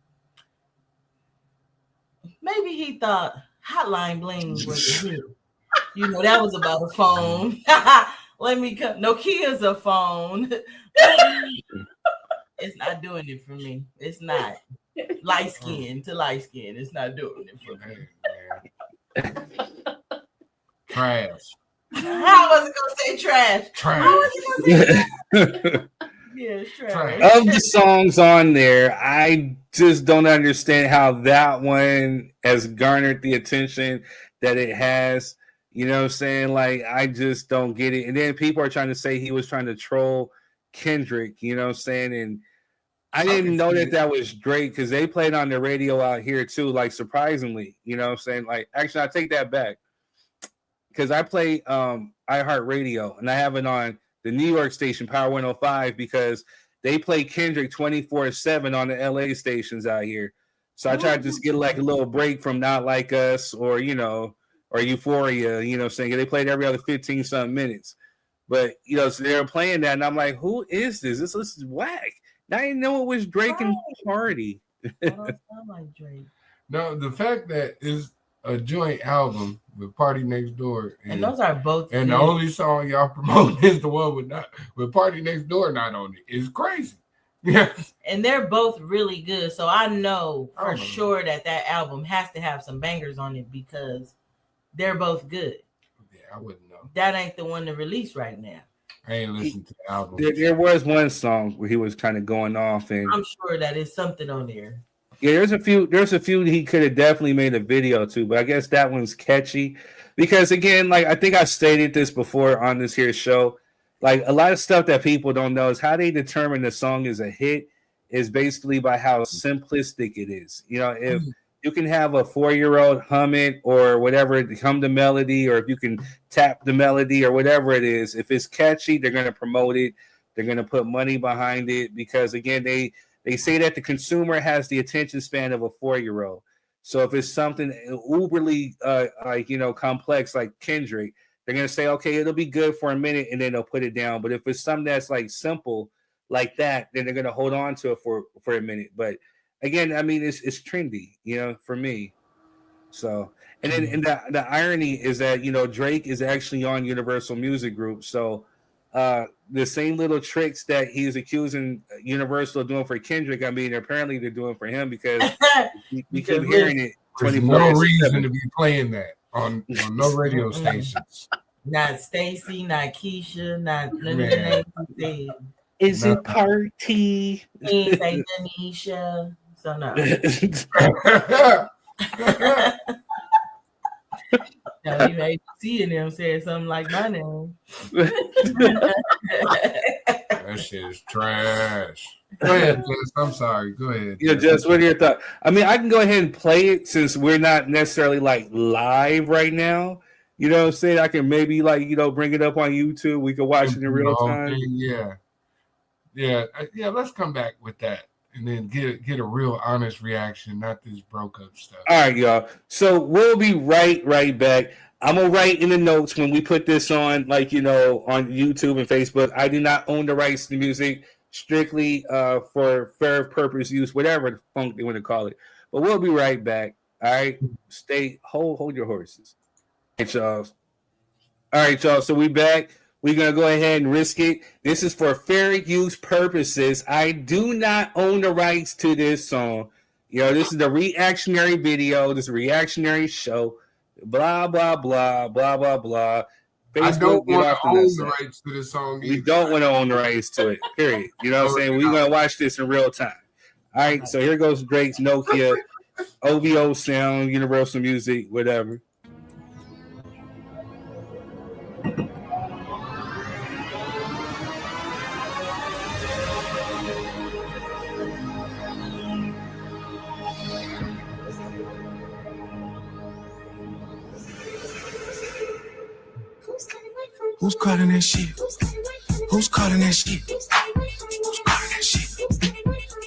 Maybe he thought Hotline Bling was a hit. That was about a phone. Let me come. Nokia's a phone. It's not doing it for me. It's not. Light skin to light skin. It's not doing it for me. Trash. How was it gonna say trash? Trash. How was it gonna say trash? Yeah, it's trash. Of the songs on there, I just don't understand how that one has garnered the attention that it has. You know what I'm saying? Like, I just don't get it. And then people are trying to say he was trying to troll Kendrick, you know what I'm saying? And I didn't know that was Drake because they played on the radio out here too, like, surprisingly, you know what I'm saying? Like, actually, I take that back because I play iHeartRadio and I have it on the New York station, Power 105, because they play Kendrick 24/7 on the LA stations out here. So I try to just get like a little break from Not Like Us or, or Euphoria, you know what I'm saying? They played every other 15-something minutes. But, so they're playing that, and I'm like, who is this? This is whack. Now I didn't know it was Drake and Party. I don't sound like Drake. No, the fact that it's a joint album with Party Next Door. And those are both And good. the only song y'all promote is the one with Party Next Door not on it. It's crazy. Yes. And they're both really good. So I know for sure that album has to have some bangers on it because they're both good. Yeah, I wouldn't know. That ain't the one to release right now. I ain't listened to the album. There was one song where he was kind of going off, and I'm sure that is something on there. Yeah, there's a few he could have definitely made a video to, but I guess that one's catchy because, again, like I think I stated this before on this here show, like a lot of stuff that people don't know is how they determine the song is a hit is basically by how simplistic it is. If you can have a 4-year-old hum it or whatever, hum the melody, or if you can tap the melody or whatever it is, if it's catchy, they're going to promote it. They're going to put money behind it because, again, they say that the consumer has the attention span of a 4-year-old. So if it's something uberly complex like Kendrick, they're going to say, okay, it'll be good for a minute and then they'll put it down. But if it's something that's like simple like that, then they're going to hold on to it for a minute. But again, I mean, it's trendy, for me. So, and then and the irony is that, Drake is actually on Universal Music Group. So the same little tricks that he's accusing Universal of doing for Kendrick, I mean, apparently they're doing for him because we keep hearing it. There's no reason to be playing that on no radio stations. Not Stacy, not Keisha, not none of the names he said. Is it Party? He ain't say Denisha, so no. No, you may see them saying something like my name. That shit is trash. Go ahead, Jess. I'm sorry. Go ahead. Yeah, Jess, what are your thoughts? I mean, I can go ahead and play it since we're not necessarily like live right now. You know what I'm saying? I can maybe like, bring it up on YouTube. We can watch it in real time. Yeah. Let's come back with that and then get a real honest reaction, not this broke up stuff. All right, y'all. So we'll be right back. I'm gonna write in the notes when we put this on, on YouTube and Facebook. I do not own the rights to the music, strictly for fair purpose use, whatever the funk they want to call it. But we'll be right back. All right, hold your horses. All right, y'all. So we back. We're gonna go ahead and risk it. This is for fair use purposes. I do not own the rights to this song. This is the reactionary video. This is a reactionary show. Blah blah blah blah blah blah. Facebook, I don't want to own the rights to this song. We don't want to own the rights to it. Period. You know what I'm saying? We're gonna watch this in real time. All right. So here goes Drake's Nokia, OVO sound, Universal Music, whatever. Who's calling that shit? Who's calling that shit? Who's calling that shit?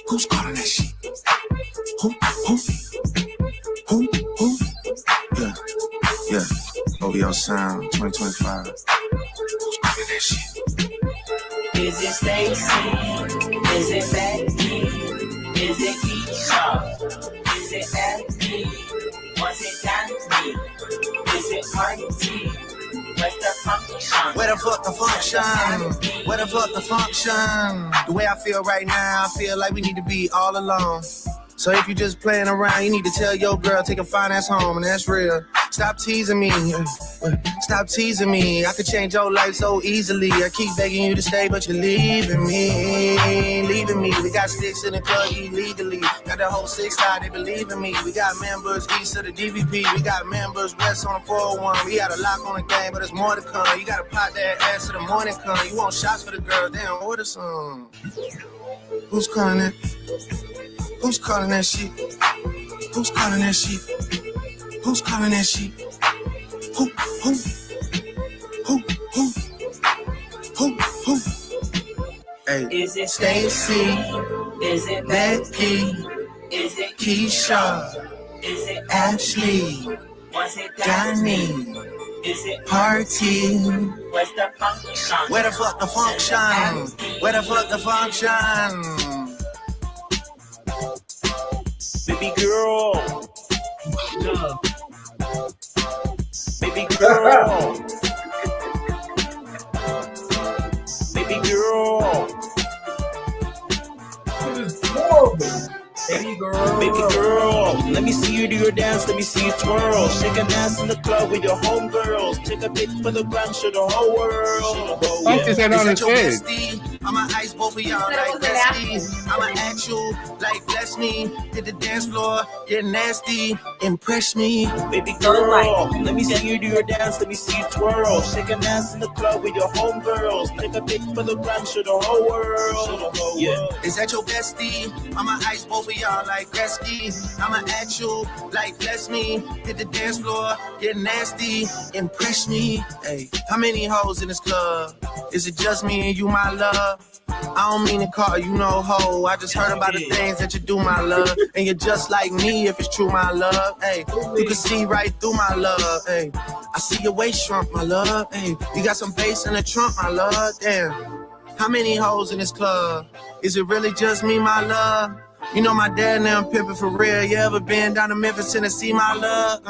Who's calling that shit? Who? Yeah. OVO Sound 2025. Who's calling that shit? Is it Stacy? Is it Becky? Is it Keisha? Is it Effie? Was it Danny? Is it Party? Where the fuck the function? Where the fuck the function? The way I feel right now, I feel like we need to be all alone. So if you just playing around, you need to tell your girl, take a fine ass home, and that's real. Stop teasing me. Stop teasing me. I could change your life so easily. I keep begging you to stay, but you're leaving me. Leaving me. We got sticks in the club illegally. Got the whole 6 side, they believe in me. We got members east of the DVP. We got members west on the 401. We got a lock on the game, but there's more to come. You gotta pot that ass till the morning come. You want shots for the girls, damn, order some. Who's calling that? Who's calling that shit? Who's calling that shit? Who's calling that shit? Who? Hey. Is it Stacy? Is it Becky? Is it Keisha? Is it Ashley? Was it Danny? Is it Party? Where's the function? Where the fuck the function? Where the fuck the function? Baby girl. Baby girl. Baby girl. It is horrible. Baby girl, let me see you do your dance, let me see you twirl. Shake a dance in the club with your homegirls. Take a pic for the gram, show the whole world. Funk is that on his head? I'ma ice both of y'all like bestie. I'ma act you like bless me. Hit the dance floor, get nasty, impress me. Baby girl, let me see you do your dance, let me see you twirl. Shake a dance in the club with your homegirls. Take a pic for the gram, show the whole world. Yeah. Is that your bestie? I'ma ice both of y'all like Gretzky. I'ma act you like bless me. Hit the dance floor, get nasty, impress me. Hey, how many hoes in this club? Is it just me and you, my love? I don't mean to call you no hoe. I just heard about the things that you do, my love. And you're just like me if it's true, my love. Hey, you can see right through my love. Hey, I see your waist shrunk, my love. Hey, you got some bass in the trunk, my love. Damn, how many hoes in this club? Is it really just me, my love? You know my dad now I'm pimping for real. You ever been down to Memphis, Tennessee, my love?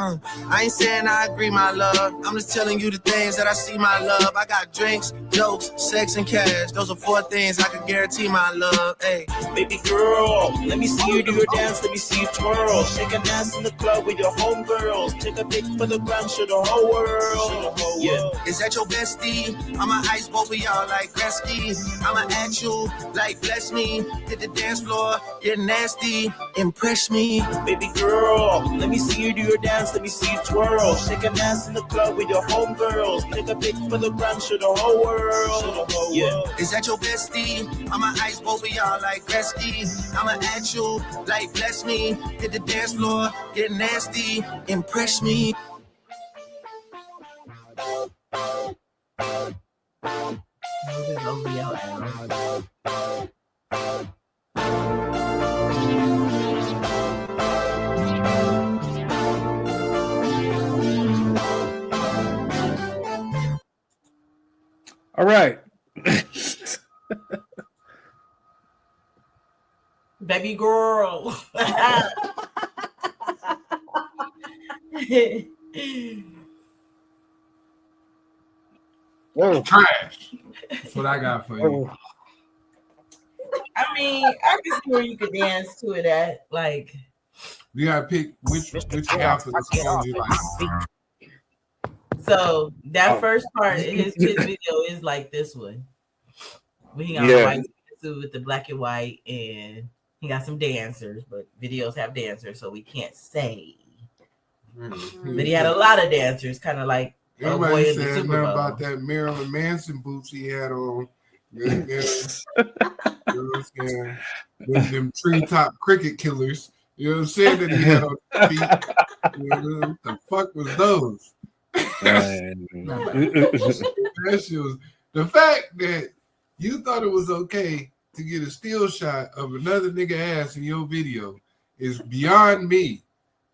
I ain't saying I agree, my love. I'm just telling you the things that I see, my love. I got drinks, jokes, sex, and cash. Those are 4 things I can guarantee, my love. Hey, baby girl, let me see you do your dance, let me see you twirl. Shake a dance in the club with your homegirls. Take a pic for the gram, show the whole world. Yeah. Is that your bestie? I'ma ice both of y'all like Gretzky. I'ma act you like bless me. Hit the dance floor, get nasty. nasty, impress me. Baby girl, let me see you do your dance, let me see you twirl. Shake an ass in the club with your homegirls. Take a pic for the gram, show the whole world. Yeah. Is that your bestie? I'ma ice over y'all like Gretzky. I'ma at you like bless me. Hit the dance floor, get nasty, impress me. Over your ass. All right. Baby girl. Oh, trash. That's what I got for you. I mean, I can see where you could dance to it at. Like, you gotta pick which half of the song you like. So that first part of his video is like this one. We got a white suit with the black and white, and he got some dancers, but videos have dancers, so we can't say. Mm-hmm. But he had a lot of dancers, kind of like everybody said nothing about that Marilyn Manson boots he had on. You know what I'm saying? Them treetop cricket killers. You know what I'm saying? That he had on his feet. You know, what the fuck was those? That shit was the fact that you thought it was okay to get a still shot of another nigga ass in your video is beyond me.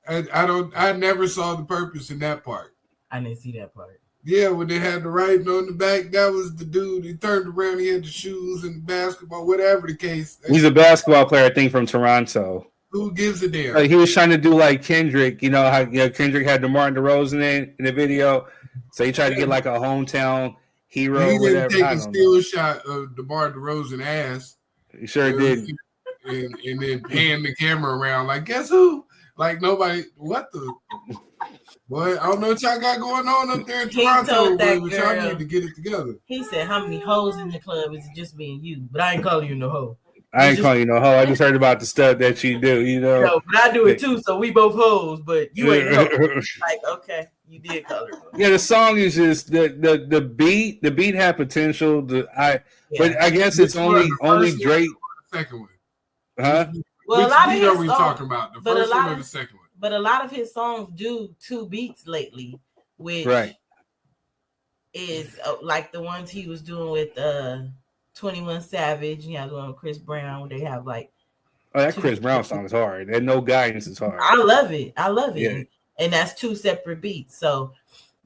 I never saw the purpose in that part. I didn't see that part. Yeah, when they had the writing on the back, that was the dude. He turned around, he had the shoes and the basketball, whatever the case. He's a basketball player, I think, from Toronto. Who gives a damn? He was trying to do like Kendrick, you know how Kendrick had DeMar DeRozan in the video, so he tried to get like a hometown hero. He didn't whatever. take a still shot of DeMar DeRozan ass. He sure did. And then pan the camera around like, guess who? Like nobody. What the? Boy, I don't know what y'all got going on up there in Toronto, but y'all need to get it together. He said, "How many hoes in the club? Is it just me and you? But I ain't calling you no hoe. I ain't calling you no hoe. I just heard about the stuff that you do, you know. No, but I do it too, so we both hoes, but you ain't no. Like, okay, you did call her. Yeah, the song is just the beat. The beat had potential. But I guess it's only Drake. Second one, huh? Well, a lot of his songs, we talking about the first one or the second one. But a lot of his songs do 2 beats lately, which is like the ones he was doing with 21 Savage. He has one with Chris Brown. They have like that Chris Brown song is hard. That No Guidance is hard. I love it. Yeah. And that's 2 separate beats. So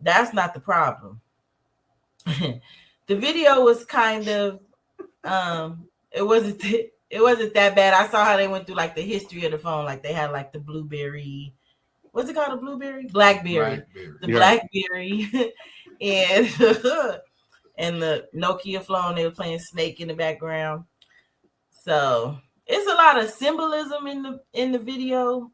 that's not the problem. The video was kind of it wasn't that bad. I saw how they went through like the history of the phone. Like they had like the Blueberry. What's it called? A Blueberry? Blackberry. The Blackberry. And and the Nokia phone. They were playing Snake in the background. So it's a lot of symbolism in the video.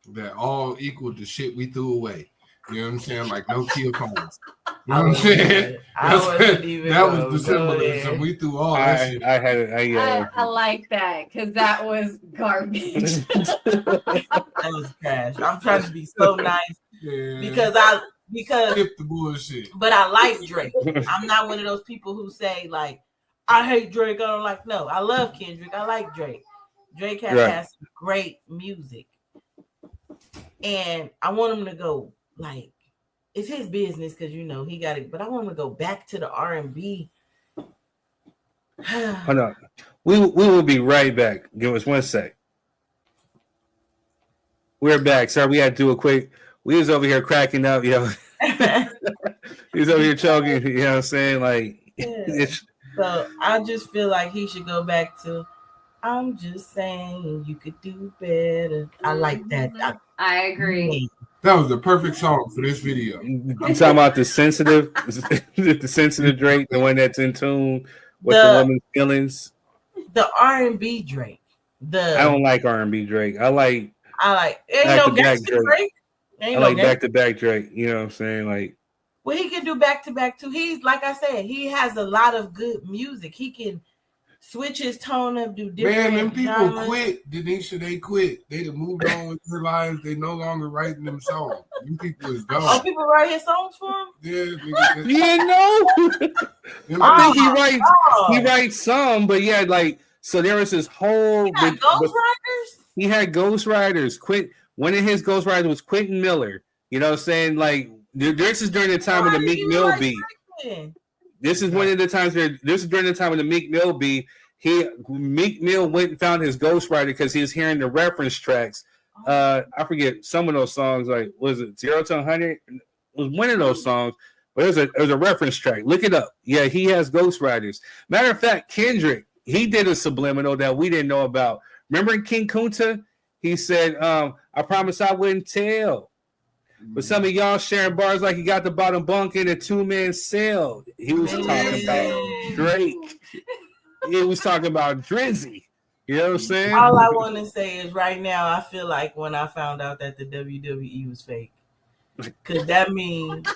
That all equal to shit we threw away. You know what I'm saying? Like Nokia phones. You know what I'm saying? That was the symbolism. We threw all that shit. I like that because that was garbage. That was trash. I'm trying to be so nice because skip the bullshit. But I like Drake. I'm not one of those people who say like I hate Drake. I don't like. No, I love Kendrick. I like Drake. Drake has some great music, and I want him to go. Like, it's his business because he got it, but I want him to go back to the R&B. Hold on. We will be right back. Give us 1 sec. We're back, sir. We had to do a quick. We was over here cracking up, He was over here choking, you know what I'm saying? Like, so I just feel like he should go back to. I'm just saying you could do better. I like that. I agree. That was the perfect song for this video. You talking about the sensitive Drake, the one that's in tune with the woman's feelings? The R&B Drake. I don't like R&B Drake. I like ain't no gangster Drake. I like back-to-back Drake. You know what I'm saying? Like, well, he can do back-to-back too. He's like I said, he has a lot of good music. He can switch his tone up, do Man, different them people genres. quit. Denisha, they quit. They done moved on with their lives. They no longer writing them songs. Them people is Oh, gone. people write his songs for him? Yeah, nigga. Yeah, no. I think he writes some, but yeah, like so there was this whole ghostwriters. He had ghostwriters. One of his ghostwriters was Quentin Miller. You know what I'm saying? Like this is during the time of the Meek Mill beat. This is one of the times where this is during the time of the Meek Mill beat. Meek Mill went and found his ghostwriter because he was hearing the reference tracks. I forget some of those songs. Like was it 0 to 100? It was one of those songs. But it was a reference track. Look it up. Yeah, he has ghostwriters. Matter of fact, Kendrick, he did a subliminal that we didn't know about. Remember in King Kunta? He said, I promise I wouldn't tell. But some of y'all sharing bars like you got the bottom bunk in a 2-man cell. He was talking about Drake. He was talking about Drizzy. You know what I'm saying? All I want to say is right now, I feel like when I found out that the WWE was fake. Because that means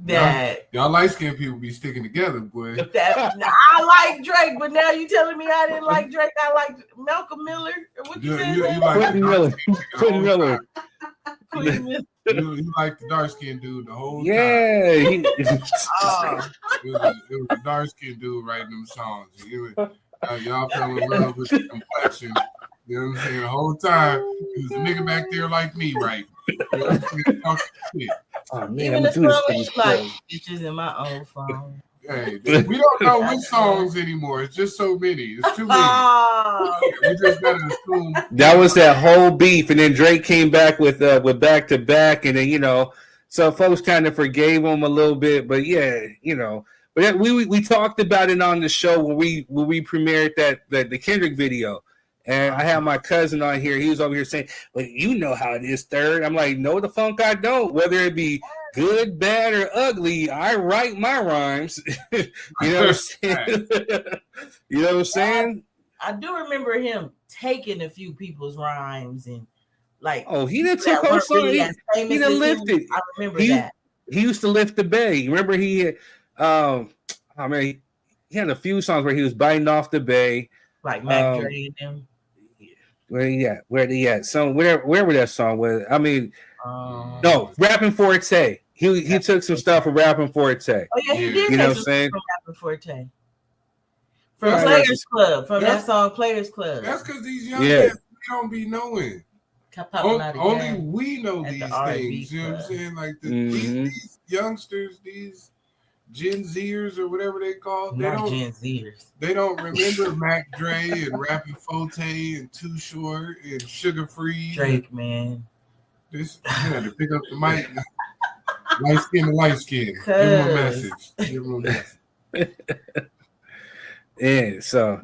that y'all light-skinned people be sticking together, boy. I like Drake, but now you telling me I didn't like Drake. I like Malcolm Miller. What you said? You like Quentin Miller. Quentin Miller. You like the dark-skinned dude the whole time. Yeah. It was a dark-skinned dude writing them songs. Y'all fell in love with the complexion. You know what I'm saying? The whole time, he was a nigga back there like me, right? You know what I'm saying? Oh, man, Even the song is like bitches in my old phone. Hey, we don't know which songs anymore. It's just so many. It's too many. We just gotta assume That was that whole beef, and then Drake came back with back to back, and then so folks kind of forgave him a little bit, but yeah, but we talked about it on the show when we premiered the Kendrick video. And I have my cousin on here. He was over here saying, well, you know how it is, Third. I'm like, no, the funk I don't. Whether it be good, bad, or ugly, I write my rhymes. You know what I'm saying? You know what I'm saying? I do remember him taking a few people's rhymes and like. Oh, he done took whole song. He done lifted. I remember that. He used to lift the bay. Remember he had a few songs where he was biting off the bay. Like Mac Dre and them. Where they at? Wherever that song was. I mean, no, Rapping Forte. He took some stuff from Rapping Forte. Oh yeah, he did. You know what I'm saying? From Rapping Forte. From Players Club. From that song Players Club. That's because these young kids, we don't be knowing. Only we know these things. You know what I'm saying? Like these youngsters, these Gen Zers or whatever they call it. Gen Zers. They don't remember Mac Dre and Rapping Forte and Too Short and Sugar Free. Drake, man. You had to pick up the mic. Light skin to light skin. Give him a message. Give him a message. Yeah, so.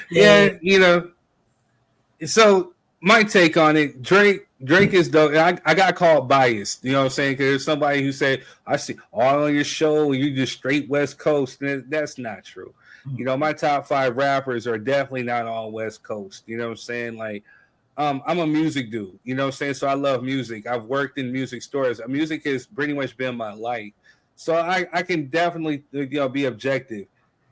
Yeah, So my take on it, Drake is dope. I got called biased, you know what I'm saying? Because there's somebody who said, I see all on your show, you just straight West Coast. And that's not true. My top 5 rappers are definitely not all West Coast. You know what I'm saying? Like, I'm a music dude, you know what I'm saying? So I love music. I've worked in music stores. Music has pretty much been my life. So I can definitely be objective.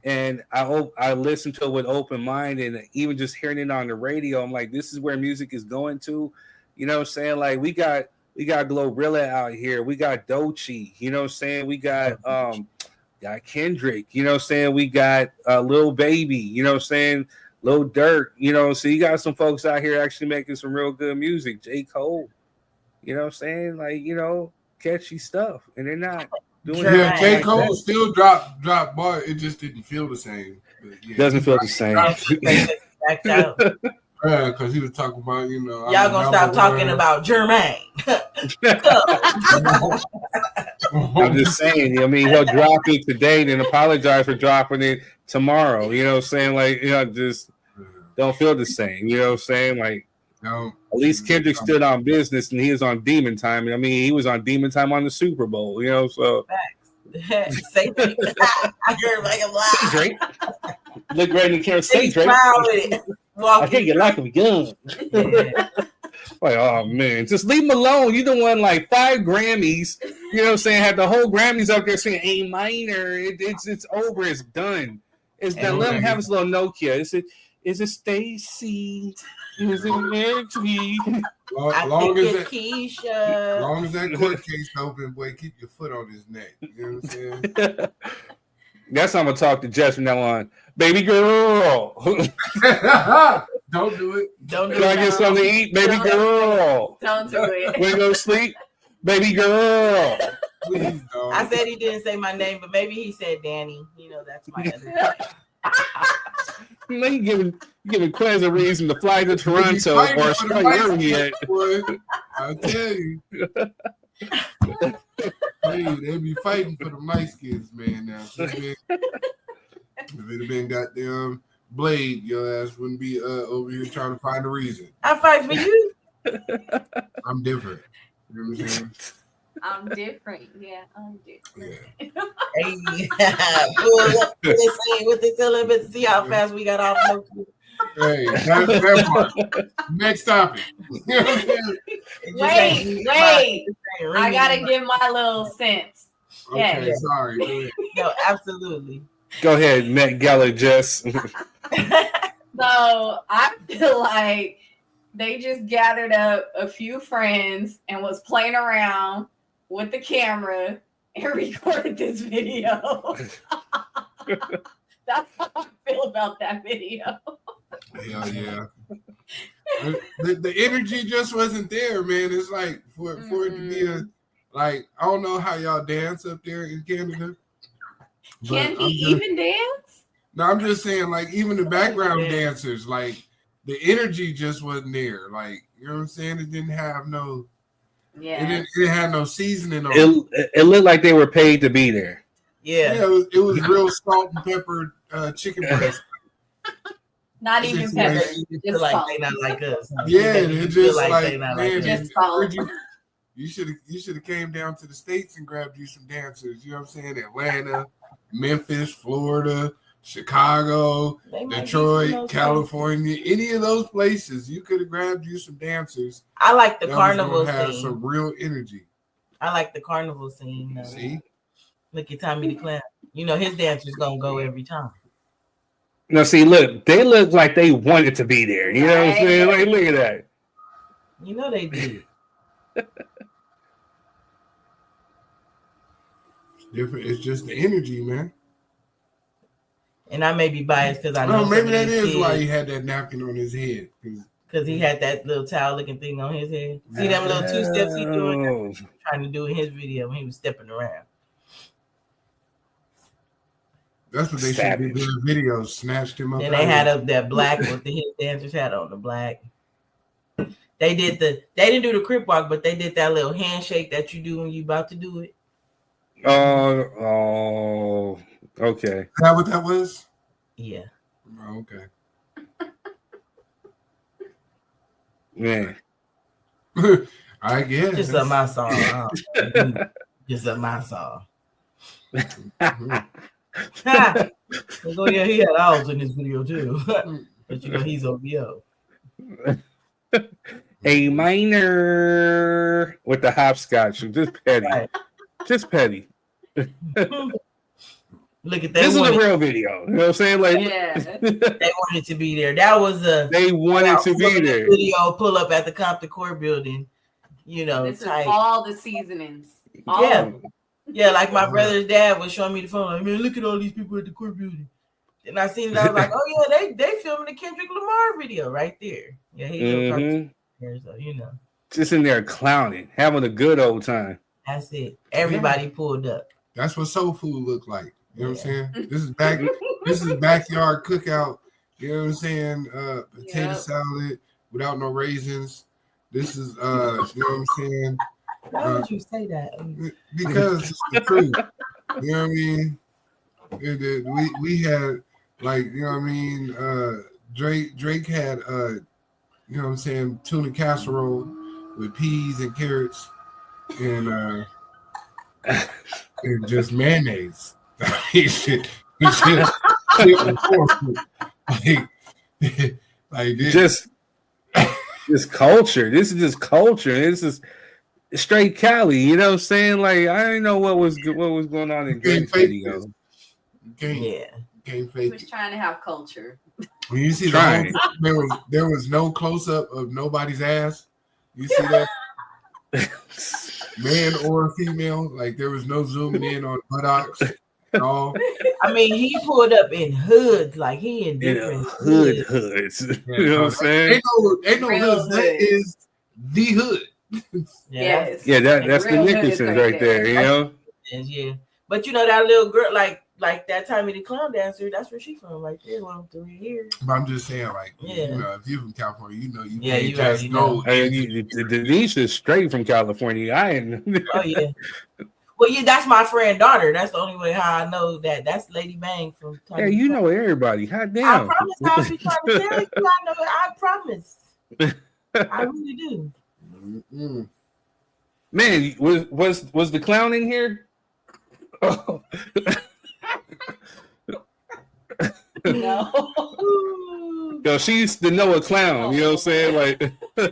And I listen to it with open mind, and even just hearing it on the radio, I'm like, this is where music is going to. You know what I'm saying? Like we got Glorilla out here. We got Doechii. You know what I'm saying? We got Kendrick. You know what I'm saying? We got Lil Baby. You know what I'm saying? Lil Durk. So you got some folks out here actually making some real good music. J. Cole. You know what I'm saying? Like, catchy stuff. And they're not doing it. J. Cole still dropped bar. It just didn't feel the same. But yeah, doesn't feel the same. Backed out. Yeah, because he was talking about, y'all gonna stop talking about Jermaine. I'm just saying, he'll drop it today, then apologize for dropping it tomorrow. You know what I'm saying? Like, just don't feel the same. You know what I'm saying? Like, at least Kendrick stood on business and he was on demon time. He was on demon time on the Super Bowl, so. Say Drake. I heard like a lie. Drake. Look great in camera. Say Drake. I think you like him gun. Yeah. Like, oh man, just leave him alone. You done won like 5 Grammys. You know what I'm saying? Had the whole Grammys up there saying A minor. It's over. It's done. It's done. Let him have his little Nokia. Is it Stacy? Is it Mary? Long as that Keisha. court case open, boy, keep your foot on his neck. You know what I'm saying? That's how I'm gonna talk to Jess from now on. Baby girl. Don't do it. Don't do Can it. I get something to eat? Baby girl. Don't do it. When you go to sleep? Baby girl. Please don't. I said he didn't say my name, but maybe he said Danny. You know, that's my other. You giving Quez a reason to fly to Toronto or Australia yet. I tell you. They be fighting for the light skins, man. Now, if it had been goddamn Blade, your ass wouldn't be over here trying to find a reason. I fight for you. I'm different. You know what I'm saying? I'm different. Yeah, I'm different. Hey, pull up with this element. See how fast we got off. Hey, that part. Next topic. You know what I'm saying? Wait. I gotta give my little sense. Okay, Yeah. sorry. No, absolutely. Go ahead, Met Geller, Jess. So I feel like they just gathered up a few friends and was playing around with the camera and recorded this video. That's how I feel about that video. Hell yeah. The energy just wasn't there, man. It's like for it to be a I don't know how y'all dance up there in Canada. Can he even dance? No, I'm just saying, like, even the background dancers, like, the energy just wasn't there. Like, you know what I'm saying? It didn't have no, it had no seasoning on it. It looked like they were paid to be there. Yeah. It was real salt and pepper chicken breast. Not even pepper. Just like salt. they not like us. Huh? Yeah, it just like they not man, like us. Just salt. you should have came down to the States and grabbed you some dancers. You know what I'm saying? Atlanta, Memphis, Florida, Chicago, Detroit, California, any of those places, you could have grabbed you some dancers. I like the that carnival was gonna have scene. some real energy. I like the carnival scene. See? Look at Tommy the Clown. You know his dancer's gonna go every time. No, see, look, they look like they wanted to be there. You know what I'm saying? Like, look at that. You know they did. It's different. It's just the energy, man. And I may be biased because I know maybe that is kids, why he had that napkin on his head. Because he had that little towel looking thing on his head. See them little 2 steps he doing? Trying to do in his video when he was stepping around. That's what they should be doing videos. Snatched him up. Then they had up that black with the hip dancers had on the black. They didn't do the crip walk, but they did that little handshake that you do when you about to do it. Oh, okay. Is that what that was? Yeah. Oh, okay. Man. I guess. Just something I saw. Just something I saw. Oh yeah, he had owls in this video too. But you know he's OVO. A minor with the hopscotch. Just petty. Right. Just petty. Look at that. This is a real video. You know what I'm saying? Like, they wanted to be there. That was they wanted to be there. Video pull up at the Compton Court building. You know, This is all the seasonings. Yeah, like my brother's dad was showing me the phone. Like, man, look at all these people at the court building. And I seen it. I was like, oh yeah, they filming the Kendrick Lamar video right there. Yeah, he so you know, just in there clowning, having a good old time. That's it. Everybody pulled up. That's what soul food look like. You know what I'm saying? This is backyard cookout. You know what I'm saying? Potato salad without no raisins. This is you know what I'm saying? Why would you say that? Because it's the truth. You know what I mean? We had, like, you know what I mean? Drake had you know what I'm saying, tuna casserole with peas and carrots and just mayonnaise. Shit was horrible. Like this. Just culture. This is just culture. This is straight Cali. You know what I'm saying? Like I didn't know what was going on in Drake's video. Can't He fake was it. trying to have culture. When you see Trying. the whole, there was no close up of nobody's ass. You see that? Man or female, like there was no zooming in on buttocks at all. I mean, he pulled up in hoods, like he in different hoods. You know what I'm saying? Ain't no hoods. That is the hood. Yes. Yeah, that's the real Nicholsons hoods right there. You know? Yeah. But you know that little girl, like that Tommy the Clown dancer, that's where she from, right there, 3 years. But I'm just saying, like, Yeah. you know, if you're from California, you know you Yeah, can't you just already go. know. Denise is straight from California. I ain't. Oh yeah. Well, yeah, that's my friend daughter. That's the only way how I know that. That's Lady Bang from Tommy. Hey, you know everybody. God damn. I promise I'll be trying to tell you. I know it. I promise. I really do. Man, was the clown in here? Oh. No. Yo, she used to know a clown. You know what I'm saying? Like, I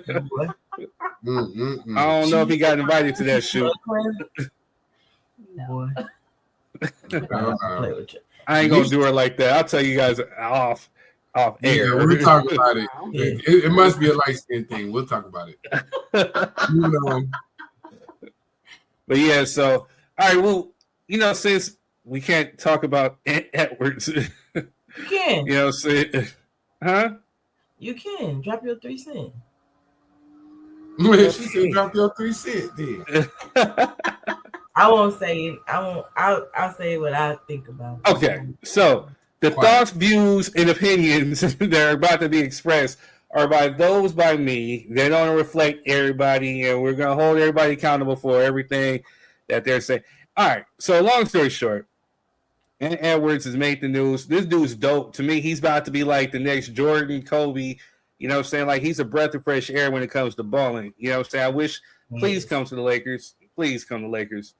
don't know if he got invited to that shoot. Boy. I ain't gonna do her like that. I'll tell you guys off air. Yeah, we'll talk about it. It must be a light skin thing. We'll talk about it. You know. But yeah, so all right. Well, you know, since we can't talk about Edwards, you can. You know, say, huh? You can drop your 3 cents. She said, "Drop your 3 cents." Then I won't say it. I won't. I'll say what I think about it. Okay, so the thoughts, views, and opinions that are about to be expressed are by me. They don't reflect everybody, and we're gonna hold everybody accountable for everything that they're saying. All right. So long story short, and Edwards has made the news. This dude's dope. To me, he's about to be like the next Jordan, Kobe. You know what I'm saying? Like he's a breath of fresh air when it comes to balling. You know what I'm saying? I wish, please come to the Lakers. Please come to the Lakers.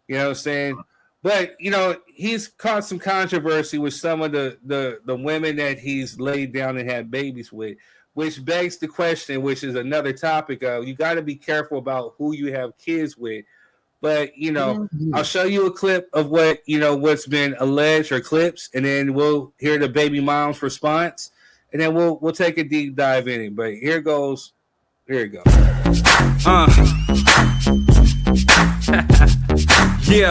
You know what I'm saying? But, you know, he's caused some controversy with some of the women that he's laid down and had babies with, which begs the question, which is another topic of you got to be careful about who you have kids with. But, you know, I'll show you a clip of what, you know, what's been alleged or clips, and then we'll hear the baby mom's response, and then we'll take a deep dive in it. But here it goes. Here it goes. Yeah.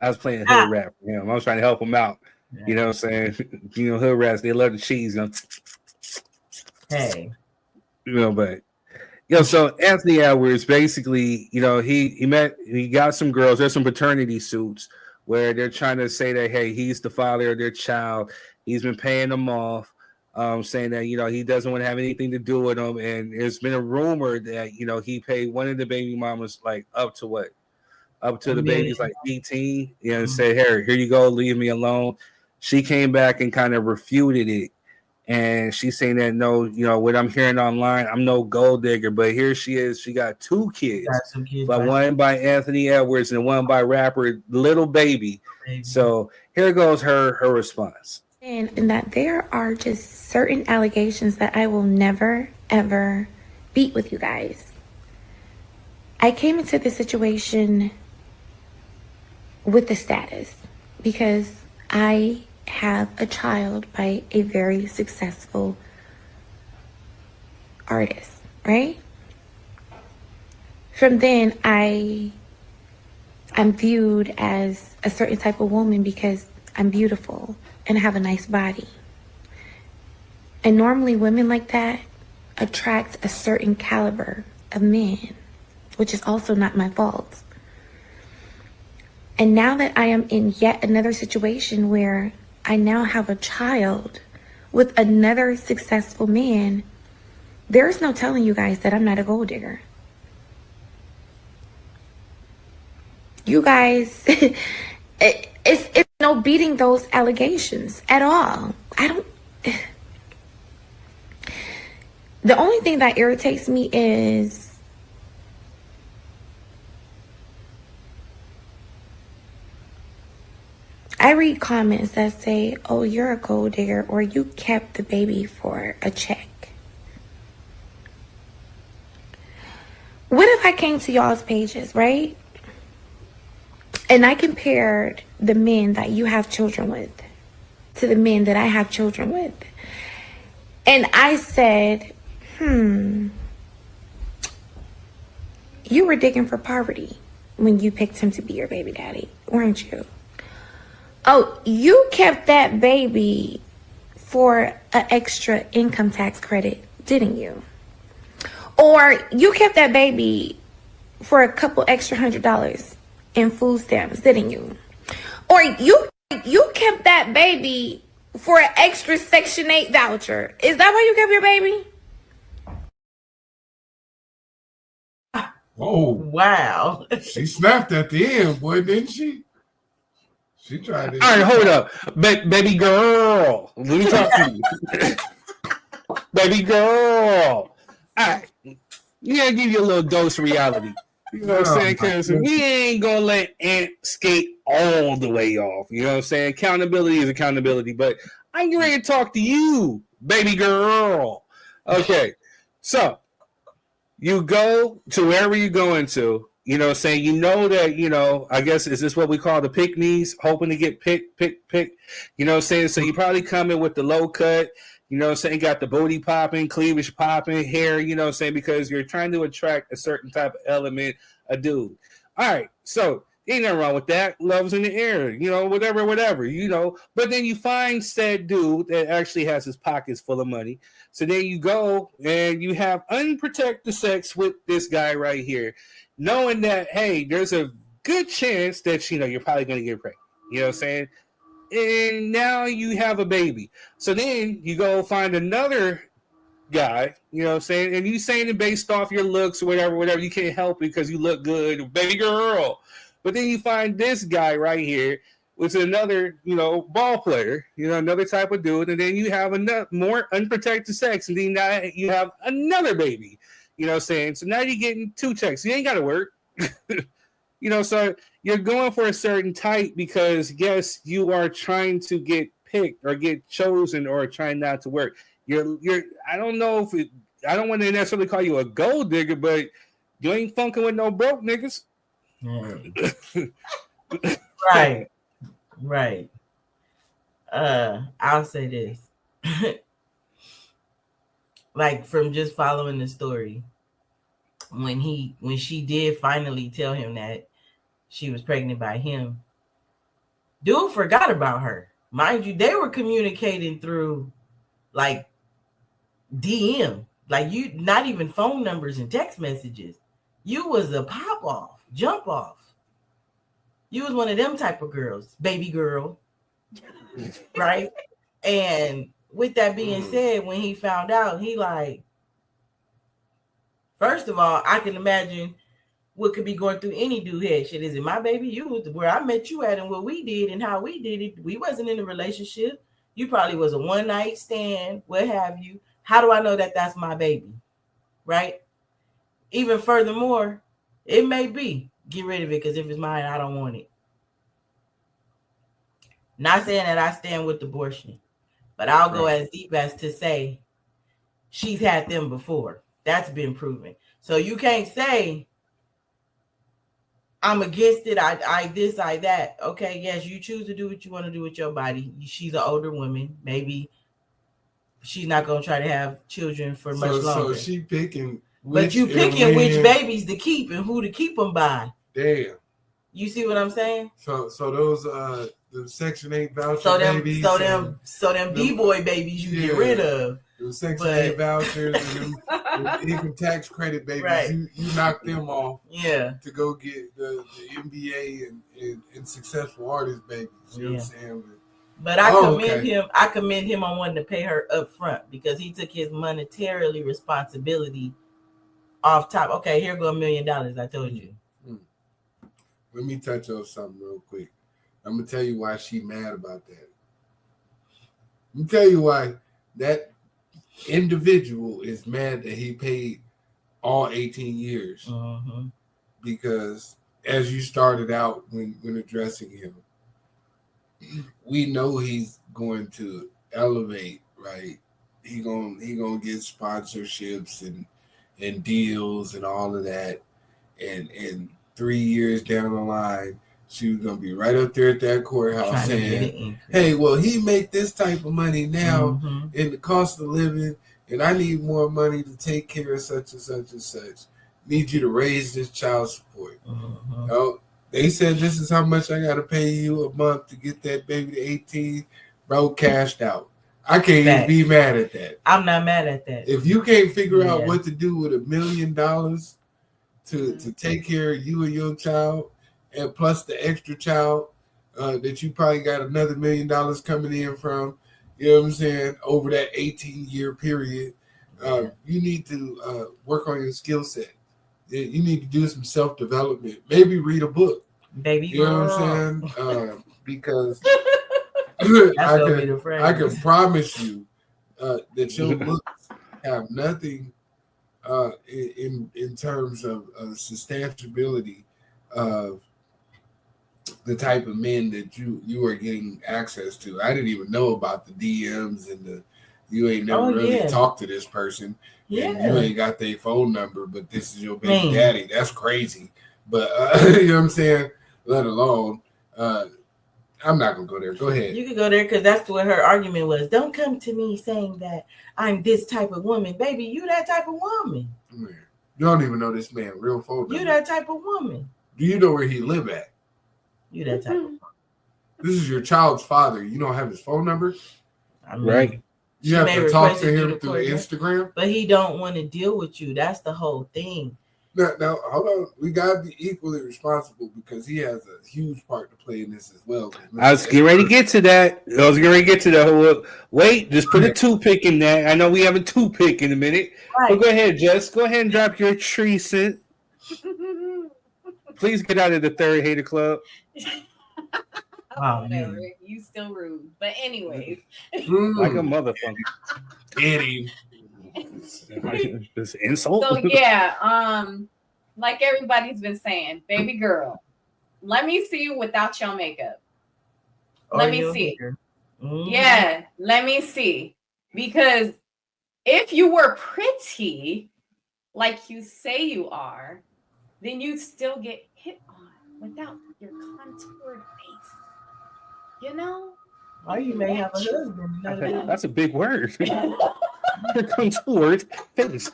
I was playing hood rap for him. I was trying to help him out. You know what I'm saying? You know, hood rats, they love the cheese. You know? Hey. You know, but so Anthony Edwards basically, you know, he got some girls. There's some paternity suits where they're trying to say that, hey, he's the father of their child. He's been paying them off, saying that, you know, he doesn't want to have anything to do with them. And there's been a rumor that, you know, he paid one of the baby mamas like up to the baby's like 18, you know, and said, here you go, leave me alone. She came back and kind of refuted it. And she's saying that, no, you know, what I'm hearing online, I'm no gold digger, but here she is. She got 2 kids, but one by Anthony Edwards and one by rapper Little Baby. So here goes her response. And that there are just certain allegations that I will never, ever beat with you guys. I came into this situation with the status because I have a child by a very successful artist, right? From then, I'm viewed as a certain type of woman because I'm beautiful and have a nice body. And normally women like that attract a certain caliber of men, which is also not my fault. And now that I am in yet another situation where I now have a child with another successful man, there's no telling you guys that I'm not a gold digger. You guys, it's no beating those allegations at all. The only thing that irritates me is, I read comments that say, oh, you're a gold digger, or you kept the baby for a check. What if I came to y'all's pages, right? And I compared the men that you have children with to the men that I have children with. And I said, you were digging for poverty when you picked him to be your baby daddy, weren't you? Oh, you kept that baby for an extra income tax credit, didn't you? Or you kept that baby for a couple extra $100 in food stamps, didn't you? Or you kept that baby for an extra Section 8 voucher. Is that why you kept your baby? Oh, wow. She snapped at the end, boy, didn't she? She tried to. All right, hold up. Baby girl. Let me talk to you. Baby girl. All right. You gotta give you a little dose of reality. You know what I'm saying? Because we ain't gonna let Ant skate all the way off. You know what I'm saying? Accountability is accountability. But I'm ready to talk to you, baby girl. Okay. So you go to wherever you're going to, you know, saying, you know that, you know, I guess, is this what we call the pick knees, hoping to get pick, you know what I'm saying? So you probably come in with the low cut, you know what I'm saying, got the booty popping, cleavage popping, hair, you know what I'm saying, because you're trying to attract a certain type of element, a dude. All right, so ain't nothing wrong with that. Love's in the air, you know, whatever, you know. But then you find said dude that actually has his pockets full of money. So then you go and you have unprotected sex with this guy right here, knowing that, hey, there's a good chance that, you know, you're probably going to get pregnant. You know what I'm saying? And now you have a baby. So then you go find another guy, you know what I'm saying? And you saying it based off your looks or whatever, you can't help it because you look good, baby girl. But then you find this guy right here, which is another, you know, ball player, you know, another type of dude. And then you have another more unprotected sex. And then now you have another baby, you know what I'm saying? So now you're getting two checks. You ain't got to work. You know, so you're going for a certain type because, yes, you are trying to get picked or get chosen or trying not to work. You're. I don't know if it, I don't want to necessarily call you a gold digger, but you ain't funking with no broke niggas. Right. I'll say this. Like, from just following the story, when she did finally tell him that she was pregnant by him, dude forgot about her. Mind you, they were communicating through like DM, like, you not even phone numbers and text messages. You was a pop off, jump off. You was one of them type of girls, baby girl. Right? And with that being said, when he found out, he like, first of all, I can imagine what could be going through any dude head. Shit, is it my baby? You was where I met you at and what we did and how we did it. We wasn't in a relationship. You probably was a one night stand, what have you. How do I know that that's my baby? Right? Even furthermore, it may be. Get rid of it, because if it's mine, I don't want it. Not saying that I stand with abortion, but I'll go as deep as to say she's had them before. That's been proven. So you can't say I'm against it. I this, I that. Okay, yes, you choose to do what you want to do with your body. She's an older woman. Maybe she's not gonna try to have children for much longer. So she picking. But you picking which babies to keep and who to keep them by. Damn. You see what I'm saying? So those the Section 8 voucher babies. So them B-boy babies you get rid of. The Section 8 vouchers and them income tax credit babies. Right. You knock them off. Yeah. To go get the NBA and successful artist babies. You know what I'm saying? But I commend him. I commend him on wanting to pay her up front because he took his monetarily responsibility off top. Okay, here go $1 million. I told you. Let me touch on something real quick. I'm gonna tell you why she mad about that. Let me tell you why that individual is mad that he paid all 18 years. Because as you started out when addressing him, we know he's going to elevate, right? He gonna get sponsorships and deals and all of that. And 3 years down the line, she was gonna be right up there at that courthouse saying, "Hey, well, he make this type of money now in the cost of living, and I need more money to take care of such and such and such. Need you to raise this child support." Oh, they said this is how much I gotta pay you a month to get that baby to 18. Bro, cashed out. I can't even be mad at that. I'm not mad at that. If you can't figure out what to do with $1 million to take care of you and your child, and plus the extra child that you probably got another $1 million coming in from, you know what I'm saying, over that 18-year period, you need to work on your skill set. You need to do some self-development. Maybe read a book. Baby, you know what I'm saying? Because I can promise you that your looks have nothing in terms of substantiability of the type of men that you are getting access to. I didn't even know about the DMs and you ain't never really talked to this person. And you ain't got their phone number, but this is your baby daddy. That's crazy. But you know what I'm saying? Let alone, I'm not gonna go there. Go ahead. You can go there because that's what her argument was. Don't come to me saying that I'm this type of woman, baby. You that type of woman. Man, you don't even know this man real phone number. You that type of woman. Do you know where he live at? You that type of woman. This is your child's father. You don't have his phone number, right? You have to talk to him through Instagram, but he don't want to deal with you. That's the whole thing. Now, hold on. We gotta be equally responsible because he has a huge part to play in this as well. I was getting ready to get to that. Wait, just put a 2-pick in there. I know we have a 2-pick in a minute. Right. But go ahead, Jess. Go ahead and drop your tree scent. Please get out of the third hater club. Whatever. You still rude. But anyways. Like a motherfucker. Eddie. This insult. So yeah, like everybody's been saying, baby girl, let me see you without your makeup. Let me see. Yeah, let me see. Because if you were pretty, like you say you are, then you'd still get hit on without your contoured face. You know? Or you may have a husband. That's a big word. Here comes the word face.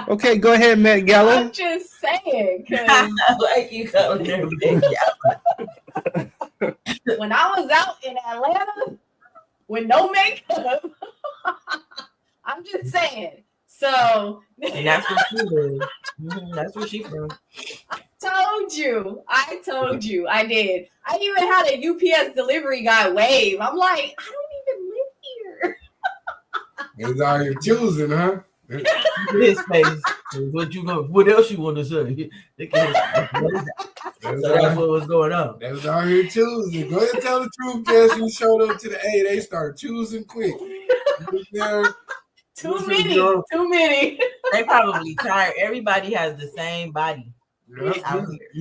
Okay, go ahead, Matt Gallo. I'm just saying. Like you calling her Matt Gallo. When I was out in Atlanta with no makeup, I'm just saying. So and that's what she is. That's what she from. I told you. I did. I even had a UPS delivery guy wave. I'm like, I don't even live here. It's out here choosing, huh? His face. What else you want to say? So that's what was going on. They was out here choosing. Go ahead and tell the truth, Jess. You showed up to the A. They start choosing quick. Too many. They probably tired. Everybody has the same body. You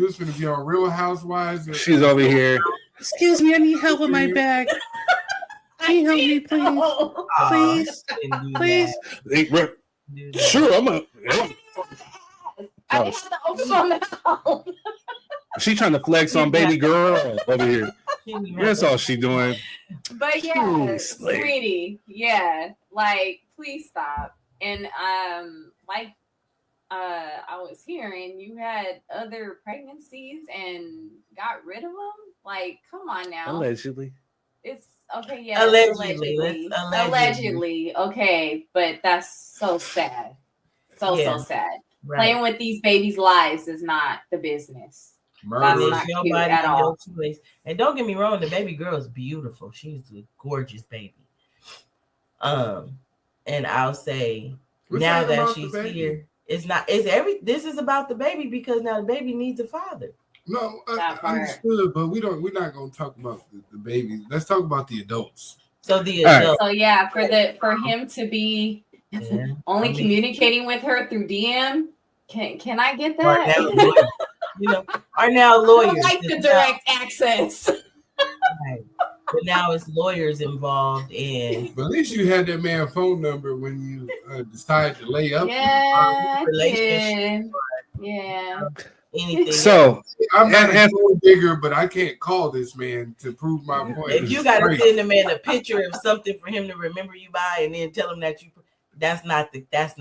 was going to be on Real Housewives. She's over here. Excuse me, I need help with my bag. Can you help me, please? Please? Sure, I'm a. I didn't have to open my mouth. She's trying to flex on baby girl over here. That's all she doing. But yeah, sweetie, yeah, like please stop. And like I was hearing you had other pregnancies and got rid of them. Like, come on now. Allegedly. It's okay, yeah. Allegedly. Okay, but that's so sad. So sad. Right. Playing with these babies' lives is not the business. That's not cute at all. And don't get me wrong, the baby girl is beautiful. She's a gorgeous baby. And I'll say now that she's here, this is about the baby because now the baby needs a father. No, I understood, but we're not gonna talk about the baby. Let's talk about the adults. So the adults. So yeah, for him to be only communicating with her through DM, can I get that? Are now lawyers. I don't like the direct access. Right. but now it's lawyers involved, and But at least you had that man's phone number when you decided to lay up. Yeah, relationship. yeah. Anything. So I'm not a gold digger, but I can't call this man to prove my point. If you got to send a man a picture of something for him to remember you by, and then tell him that that's not it. That's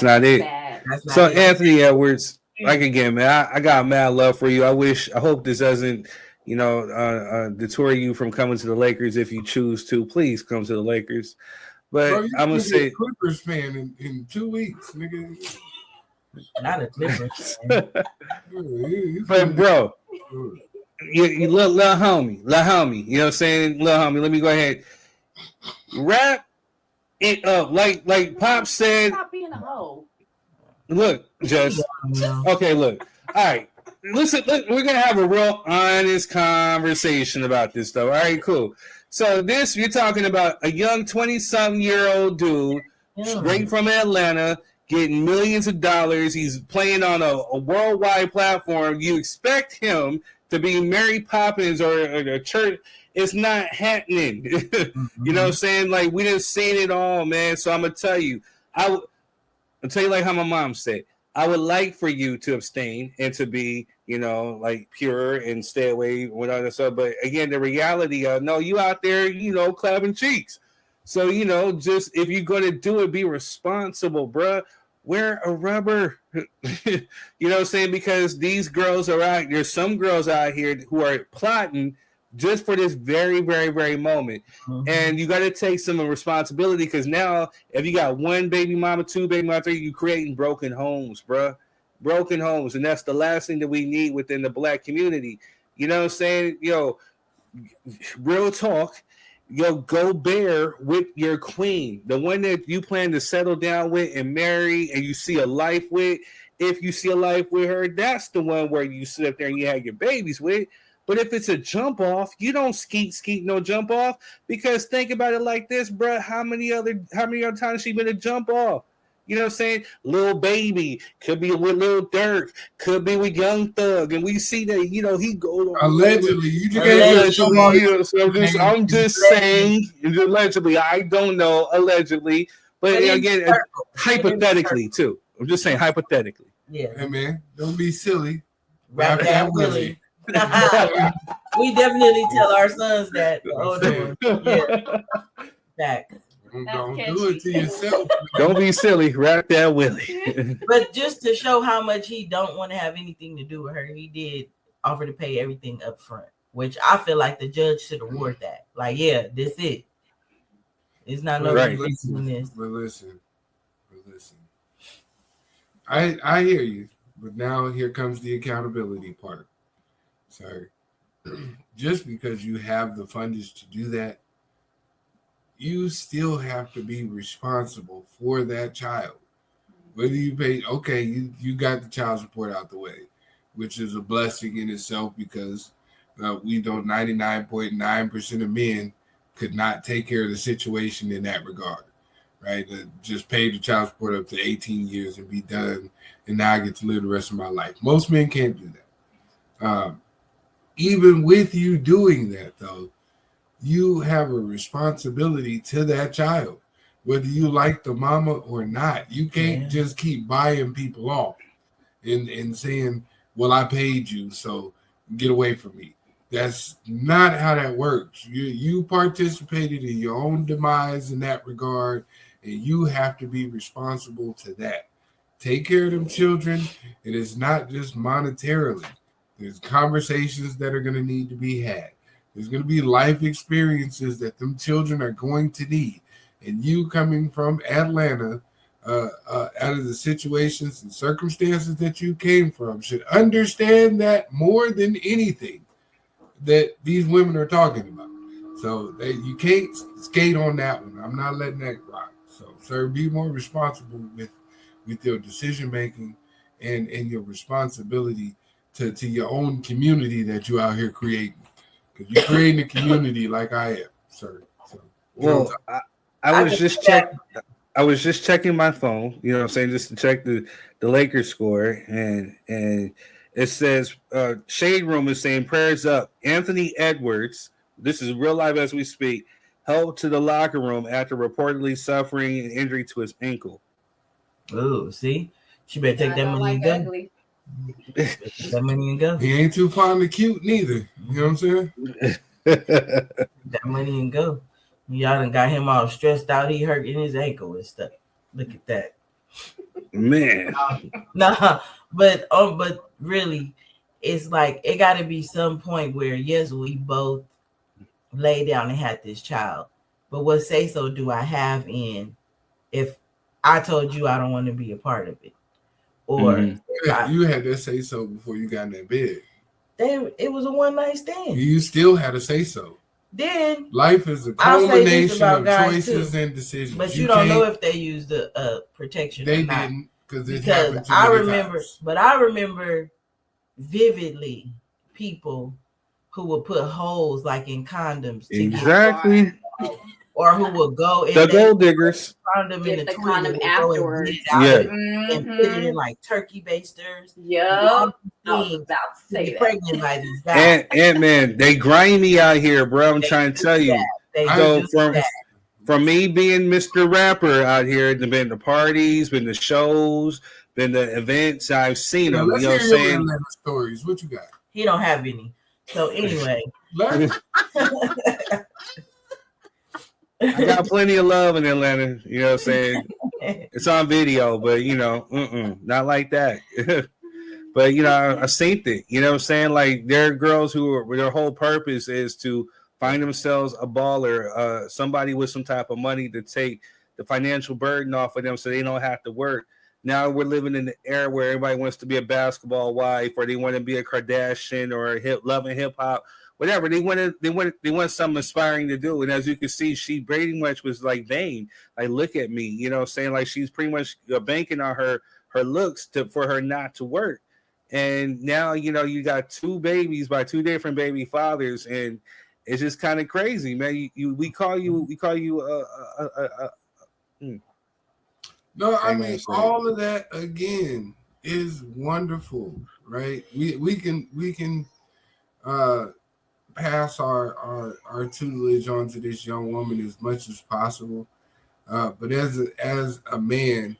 not it. That's not So it. Anthony Edwards, like again, man, I got mad love for you. I hope this doesn't, deter you from coming to the Lakers. If you choose to, please come to the Lakers. But Bro, I'm gonna say Clippers fan in 2 weeks, nigga. Not a Clippers fan. But bro, you little homie, you know what I'm saying? Little homie, let me go ahead. Wrap it up. Like Pop said. Stop being a hoe. Look, just okay, look. All right. Listen, we're gonna have a real honest conversation about this stuff. All right, cool. So you're talking about a young 20-something-year-old dude straight from Atlanta getting millions of dollars. He's playing on a worldwide platform. You expect him to be Mary Poppins or a church. It's not happening. You know what I'm saying? Like, we didn't see it all, man. So I'm going to tell you, I'll tell you like how my mom said, I would like for you to abstain and to be, like pure and stay away with other stuff. But again, the reality of, no, you out there, clapping cheeks. So, just if you're going to do it, be responsible, bruh. Wear a rubber. You know what I'm saying? Because these girls are out. There's some girls out here who are plotting just for this very, very, very moment. And you got to take some responsibility, because now if you got one baby mama, two baby mama, three, you creating broken homes, bruh. Broken homes. And that's the last thing that we need within the black community. You know what I'm saying? Real talk. Go bear with your queen, the one that you plan to settle down with and marry, and you see a life with. If you see a life with her, that's the one where you sit up there and you have your babies with. But if it's a jump off, you don't skeet no jump off, because think about it like this, bro. How many other times she been a jump off? You know what I'm saying? Lil Baby could be with Lil Durk, could be with Young Thug, and we see that he goes allegedly. You just I'm just saying allegedly. I don't know allegedly, but again, hypothetically too. I'm just saying hypothetically. Yeah, hey man, don't be silly. Wrap that Willie. We definitely tell our sons that. Facts. Don't do it to yourself. Don't be silly. Wrap that Willie. But just to show how much he don't want to have anything to do with her, he did offer to pay everything up front, which I feel like the judge should award that. Like, yeah, this it. It's not no right. listen. But listen. I hear you, but now here comes the accountability part. Sorry. Just because you have the fundage to do that, you still have to be responsible for that child. Whether you pay, okay, you got the child support out the way, which is a blessing in itself, because we know 99.9% of men could not take care of the situation in that regard, right? Just pay the child support up to 18 years and be done, and now I get to live the rest of my life. Most men can't do that. Even with you doing that, though, you have a responsibility to that child, whether you like the mama or not. You can't just keep buying people off and saying, well, I paid you, so get away from me. That's not how that works. You participated in your own demise in that regard, and you have to be responsible to that. Take care of them children, and it's not just monetarily. There's conversations that are going to need to be had. There's going to be life experiences that them children are going to need. And you coming from Atlanta, out of the situations and circumstances that you came from, should understand that more than anything that these women are talking about. So you can't skate on that one. I'm not letting that rock. So, sir, be more responsible with your decision making and your responsibility to your own community that you out here creating. Because you're creating a community like I am, sir. So, well, I was just checking my phone, you know what I'm saying, just to check the Lakers score, and it says Shade Room is saying prayers up. Anthony Edwards This is real life as we speak. Help to the locker room after reportedly suffering an injury to his ankle. Oh, see, she better take I that don't money like and go. ugly. That money and go. He ain't too fond of cute neither. You know what I'm saying? That money and go. Y'all done got him all stressed out. He hurt in his ankle and stuff. Look at that. Man. Nah, but really, it's like it got to be some point where yes, we both lay down and had this child. But what say so do I have in if I told you I don't want to be a part of it? Or you had to say so before you got in that bed. It was a one night stand. You still had to say so. Then life is a culmination of choices and decisions. But you don't know if they used the protection. They or not. didn't because I remember, but I remember vividly people who would put holes like in condoms. Exactly. Or who would go in the gold diggers. Condom in the condom afterwards. Yeah. And put it in like turkey basters. Yep. I was about to say that. Pregnant by these guys. And man, they grind me out here, bro. I'm trying to tell you. So from me being Mr. Rapper out here, been to parties, been to shows, been to events, I've seen them. You know what I'm saying? Stories. What you got? He don't have any. So anyway. I got plenty of love in Atlanta. You know what I'm saying? It's on video, but you know, not like that. But you know, I seen it. You know what I'm saying? Like there are girls who are, their whole purpose is to find themselves a baller, somebody with some type of money to take the financial burden off of them so they don't have to work. Now we're living in the era where everybody wants to be a basketball wife, or they want to be a Kardashian, or loving hip hop, whatever. They want something inspiring to do. And as you can see, she pretty much was like vain. Like, look at me, you know, saying like she's pretty much banking on her looks for her not to work. And now, you know, you got two babies by two different baby fathers, and it's just kind of crazy, man. We call you. No, I mean all of that again is wonderful, right? We can pass our tutelage on to this young woman as much as possible, but as a man,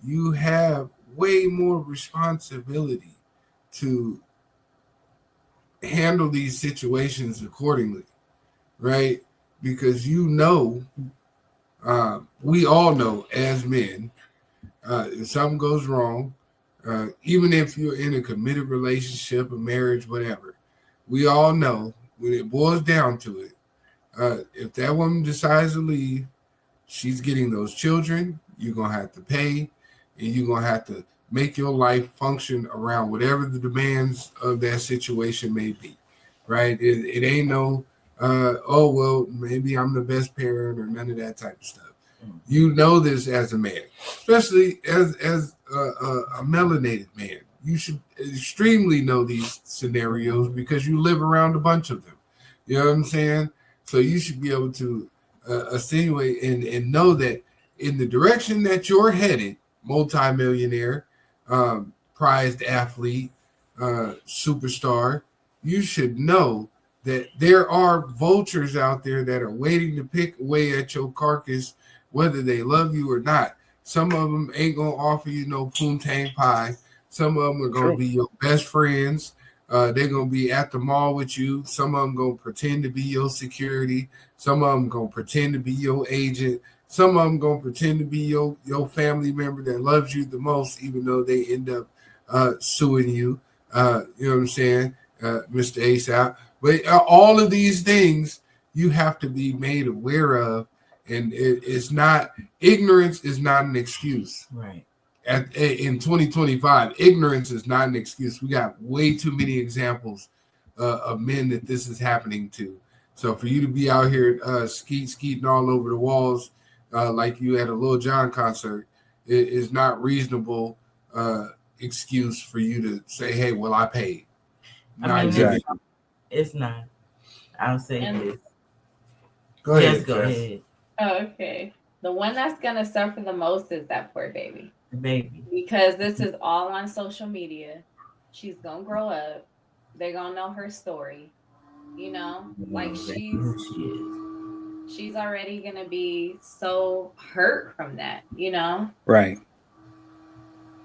you have way more responsibility to handle these situations accordingly, right? Because you know, we all know as men, if something goes wrong, even if you're in a committed relationship, a marriage, whatever, we all know when it boils down to it, if that woman decides to leave, she's getting those children, you're going to have to pay, and you're going to have to make your life function around whatever the demands of that situation may be, right? It ain't no, oh, well, maybe I'm the best parent or none of that type of stuff. You know this as a man, especially as a melanated man. You should extremely know these scenarios because you live around a bunch of them. You know what I'm saying? So you should be able to insinuate and know that in the direction that you're headed, multimillionaire, prized athlete, superstar, you should know that there are vultures out there that are waiting to pick away at your carcass, whether they love you or not. Some of them ain't going to offer you no poontang pie. Some of them are going to be your best friends. They're going to be at the mall with you. Some of them going to pretend to be your security. Some of them going to pretend to be your agent. Some of them going to pretend to be your family member that loves you the most, even though they end up suing you. You know what I'm saying, Mr. Ayesha? But all of these things you have to be made aware of, and it's not, ignorance is not an excuse. Right. In 2025, ignorance is not an excuse. We got way too many examples of men that this is happening to. So for you to be out here skeeting all over the walls like you at a Lil Jon concert is not reasonable excuse for you to say, hey, well, I paid. It's not. I'll say this. Go ahead. Yes, go ahead. Okay. The one that's going to suffer the most is that poor baby. The baby. Because this is all on social media. She's going to grow up. They're going to know her story. You know, like she's already gonna be so hurt from that, you know? Right.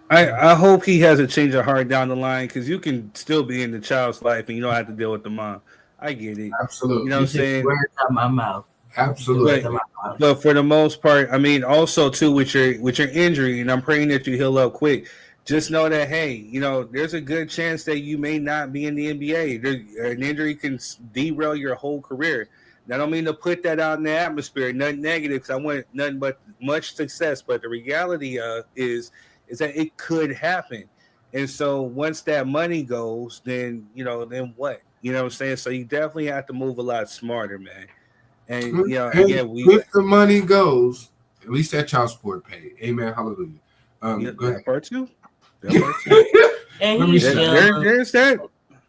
I hope he has a change of heart down the line, because you can still be in the child's life and you don't have to deal with the mom. I get it. Absolutely. You know what I'm saying? Words out my mouth. Absolutely. But for the most part, I mean, also too with your injury, and I'm praying that you heal up quick. Just know that, hey, you know, there's a good chance that you may not be in the NBA. An injury can derail your whole career. And I don't mean to put that out in the atmosphere, nothing negative, because I want nothing but much success. But the reality is that it could happen. And so once that money goes, then, you know, then what? You know what I'm saying? So you definitely have to move a lot smarter, man. And, you know, again, if the money goes, at least that child support paid. Amen. Hallelujah. Go ahead. Part two. And he's young. There's that.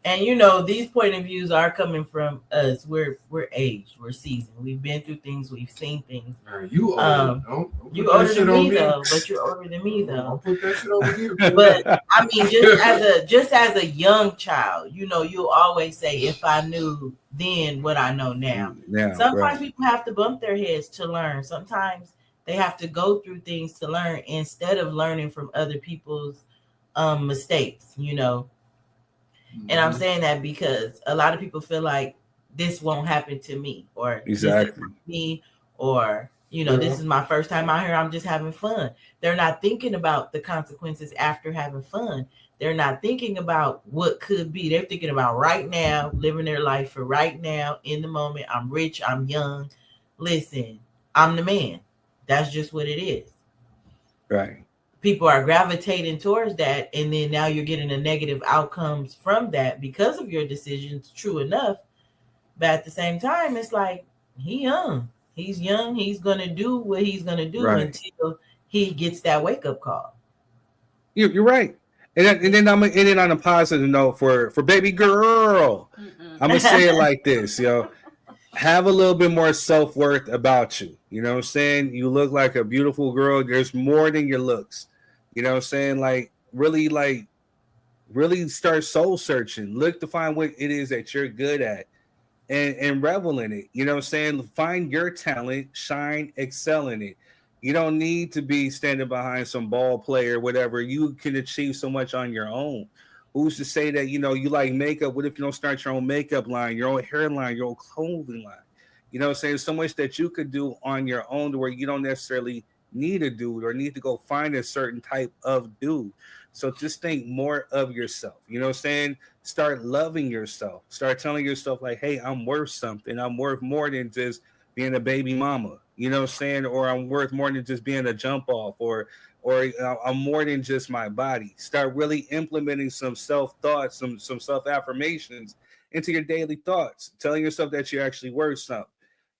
And you know, these point of views are coming from us. We're aged, we're seasoned. We've been through things, we've seen things. You older. You older than me though, but you're older than me though. I'll put that shit over here. But I mean, just as a young child, you know, you'll always say, if I knew then what I know now. Sometimes people have to bump their heads to learn. Sometimes they have to go through things to learn instead of learning from other people's mistakes, you know. And I'm saying that because a lot of people feel like this won't happen to me, or exactly me, or you know, this is my first time out here. I'm just having fun. They're not thinking about the consequences after having fun. They're not thinking about what could be. They're thinking about right now, living their life for right now, in the moment. I'm rich. I'm young. Listen, I'm the man. That's just what it is. Right. People are gravitating towards that, and then now you're getting the negative outcomes from that because of your decisions. True enough, but at the same time, it's like he's young. He's gonna do what he's gonna do until he gets that wake up call. You're right. And then on a positive note for baby girl, I'm gonna say it like this, yo. Have a little bit more self-worth about you. You know what I'm saying? You look like a beautiful girl. There's more than your looks. You know what I'm saying? Like really start soul searching. Look to find what it is that you're good at and revel in it. You know what I'm saying? Find your talent, shine, excel in it. You don't need to be standing behind some ball player, whatever. You can achieve so much on your own. Who's to say that, you know, you like makeup? What if you don't start your own makeup line, your own hairline, your own clothing line? You know what I'm saying? So much that you could do on your own to where you don't necessarily need a dude or need to go find a certain type of dude. So just think more of yourself. You know what I'm saying? Start loving yourself. Start telling yourself like, hey, I'm worth something. I'm worth more than just being a baby mama. You know what I'm saying? Or I'm worth more than just being a jump off, or I'm more than just my body. Start really implementing some self-thoughts, some self-affirmations into your daily thoughts, telling yourself that you're actually worth something.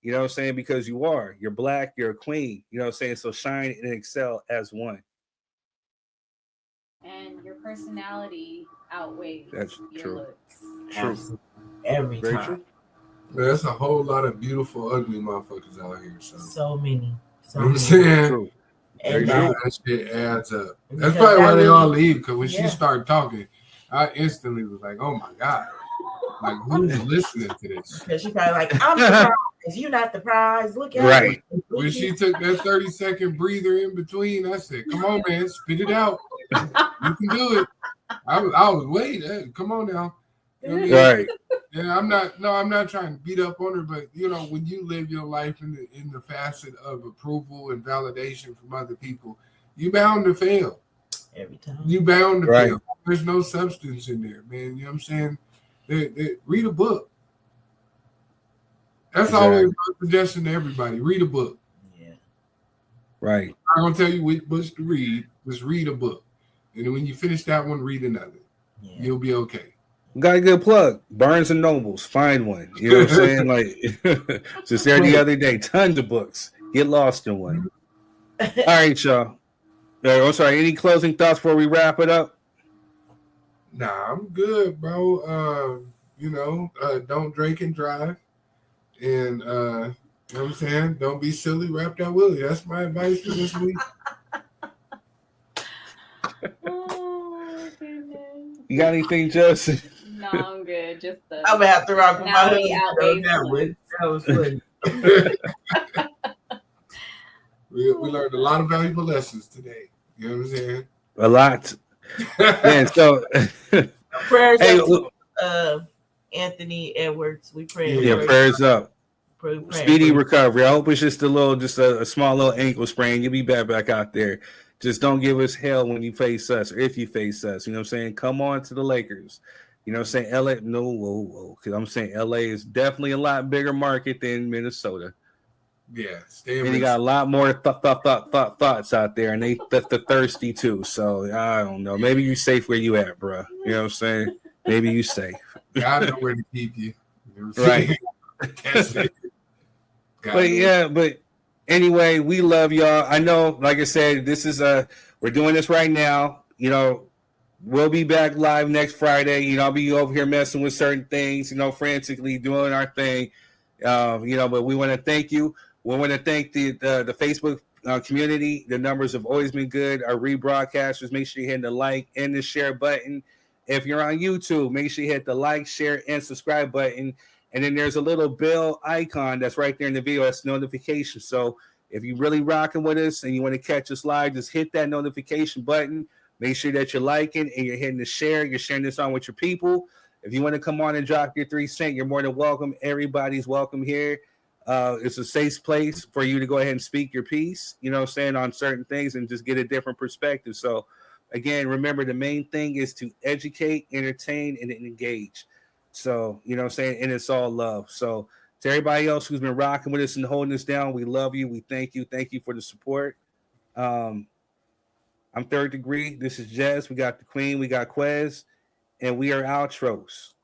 You know what I'm saying? Because you're black, you're a queen. You know what I'm saying? So shine and excel as one. And your personality outweighs your looks. True. Every Very time. true. Man, there's a whole lot of beautiful, ugly motherfuckers out here. So many. You know what I'm saying? True. And that shit adds up. That's probably why they all leave, because when she started talking, I instantly was like, oh my God. Like, who's listening to this? Because she probably like, I'm the prize. You're not the prize. Look at right. it. When she took that 30-second breather in between, I said, come on, man, spit it out. You can do it. I was waiting. Come on now. You know what I mean? Right. Yeah, I'm not trying to beat up on her, but you know, when you live your life in the facet of approval and validation from other people, you bound to fail. Every time. You bound to fail. There's no substance in there, man. You know what I'm saying? Read a book. That's always my suggestion to everybody. Read a book. Yeah. Right. I'm gonna tell you which books to read. Just read a book. And then when you finish that one, read another. Yeah. You'll be okay. Got a good plug. Barnes and Nobles. Find one. You know what I'm saying? Like, just there the other day. Tons of books. Get lost in one. All right, y'all. I'm sorry. Any closing thoughts before we wrap it up? Nah, I'm good, bro. Don't drink and drive. And you know what I'm saying? Don't be silly, wrap that willy. That's my advice for this week. Oh, goodness. You got anything, Joseph? No, I'm good. Just the I'm gonna have to rock with my husband outweighs on that one. That was funny. We learned a lot of valuable lessons today. You know what I'm saying? A lot. Man, so Prayers hey, up to Anthony Edwards. We pray. yeah, prayers up. Pray Speedy recovery. I hope it's just a small little ankle sprain. You'll be back out there. Just don't give us hell when you face us, or if you face us. You know what I'm saying? Come on to the Lakers. You know what I'm saying? LA, no, whoa. Because I'm saying LA is definitely a lot bigger market than Minnesota. Yeah, and you got a lot more thoughts out there, and they're thirsty too. So I don't know. Maybe you safe where you at, bro. You know what I'm saying? Maybe you safe. God know where to keep you. Right. That's it. But anyway, we love y'all. I know, like I said, this is we're doing this right now. You know, we'll be back live next Friday. You know, I'll be over here messing with certain things, you know, frantically doing our thing. You know, but we want to thank you. We want to thank the Facebook community. The numbers have always been good. Our rebroadcasters, make sure you hit the like and the share button. If you're on YouTube, make sure you hit the like, share, and subscribe button. And then there's a little bell icon that's right there in the video. That's notification. So if you're really rocking with us and you want to catch us live, just hit that notification button. Make sure that you're liking and you're hitting the share. You're sharing this on with your people. If you want to come on and drop your 3 cents, you're more than welcome. Everybody's welcome here. It's a safe place for you to go ahead and speak your piece, you know what I'm saying, on certain things and just get a different perspective. So, again, remember the main thing is to educate, entertain, and engage. So, you know what I'm saying, and it's all love. So, to everybody else who's been rocking with us and holding us down, we love you. We thank you. Thank you for the support. I'm Third Degree. This is Jez. We got the Queen. We got Quez. And we are outros.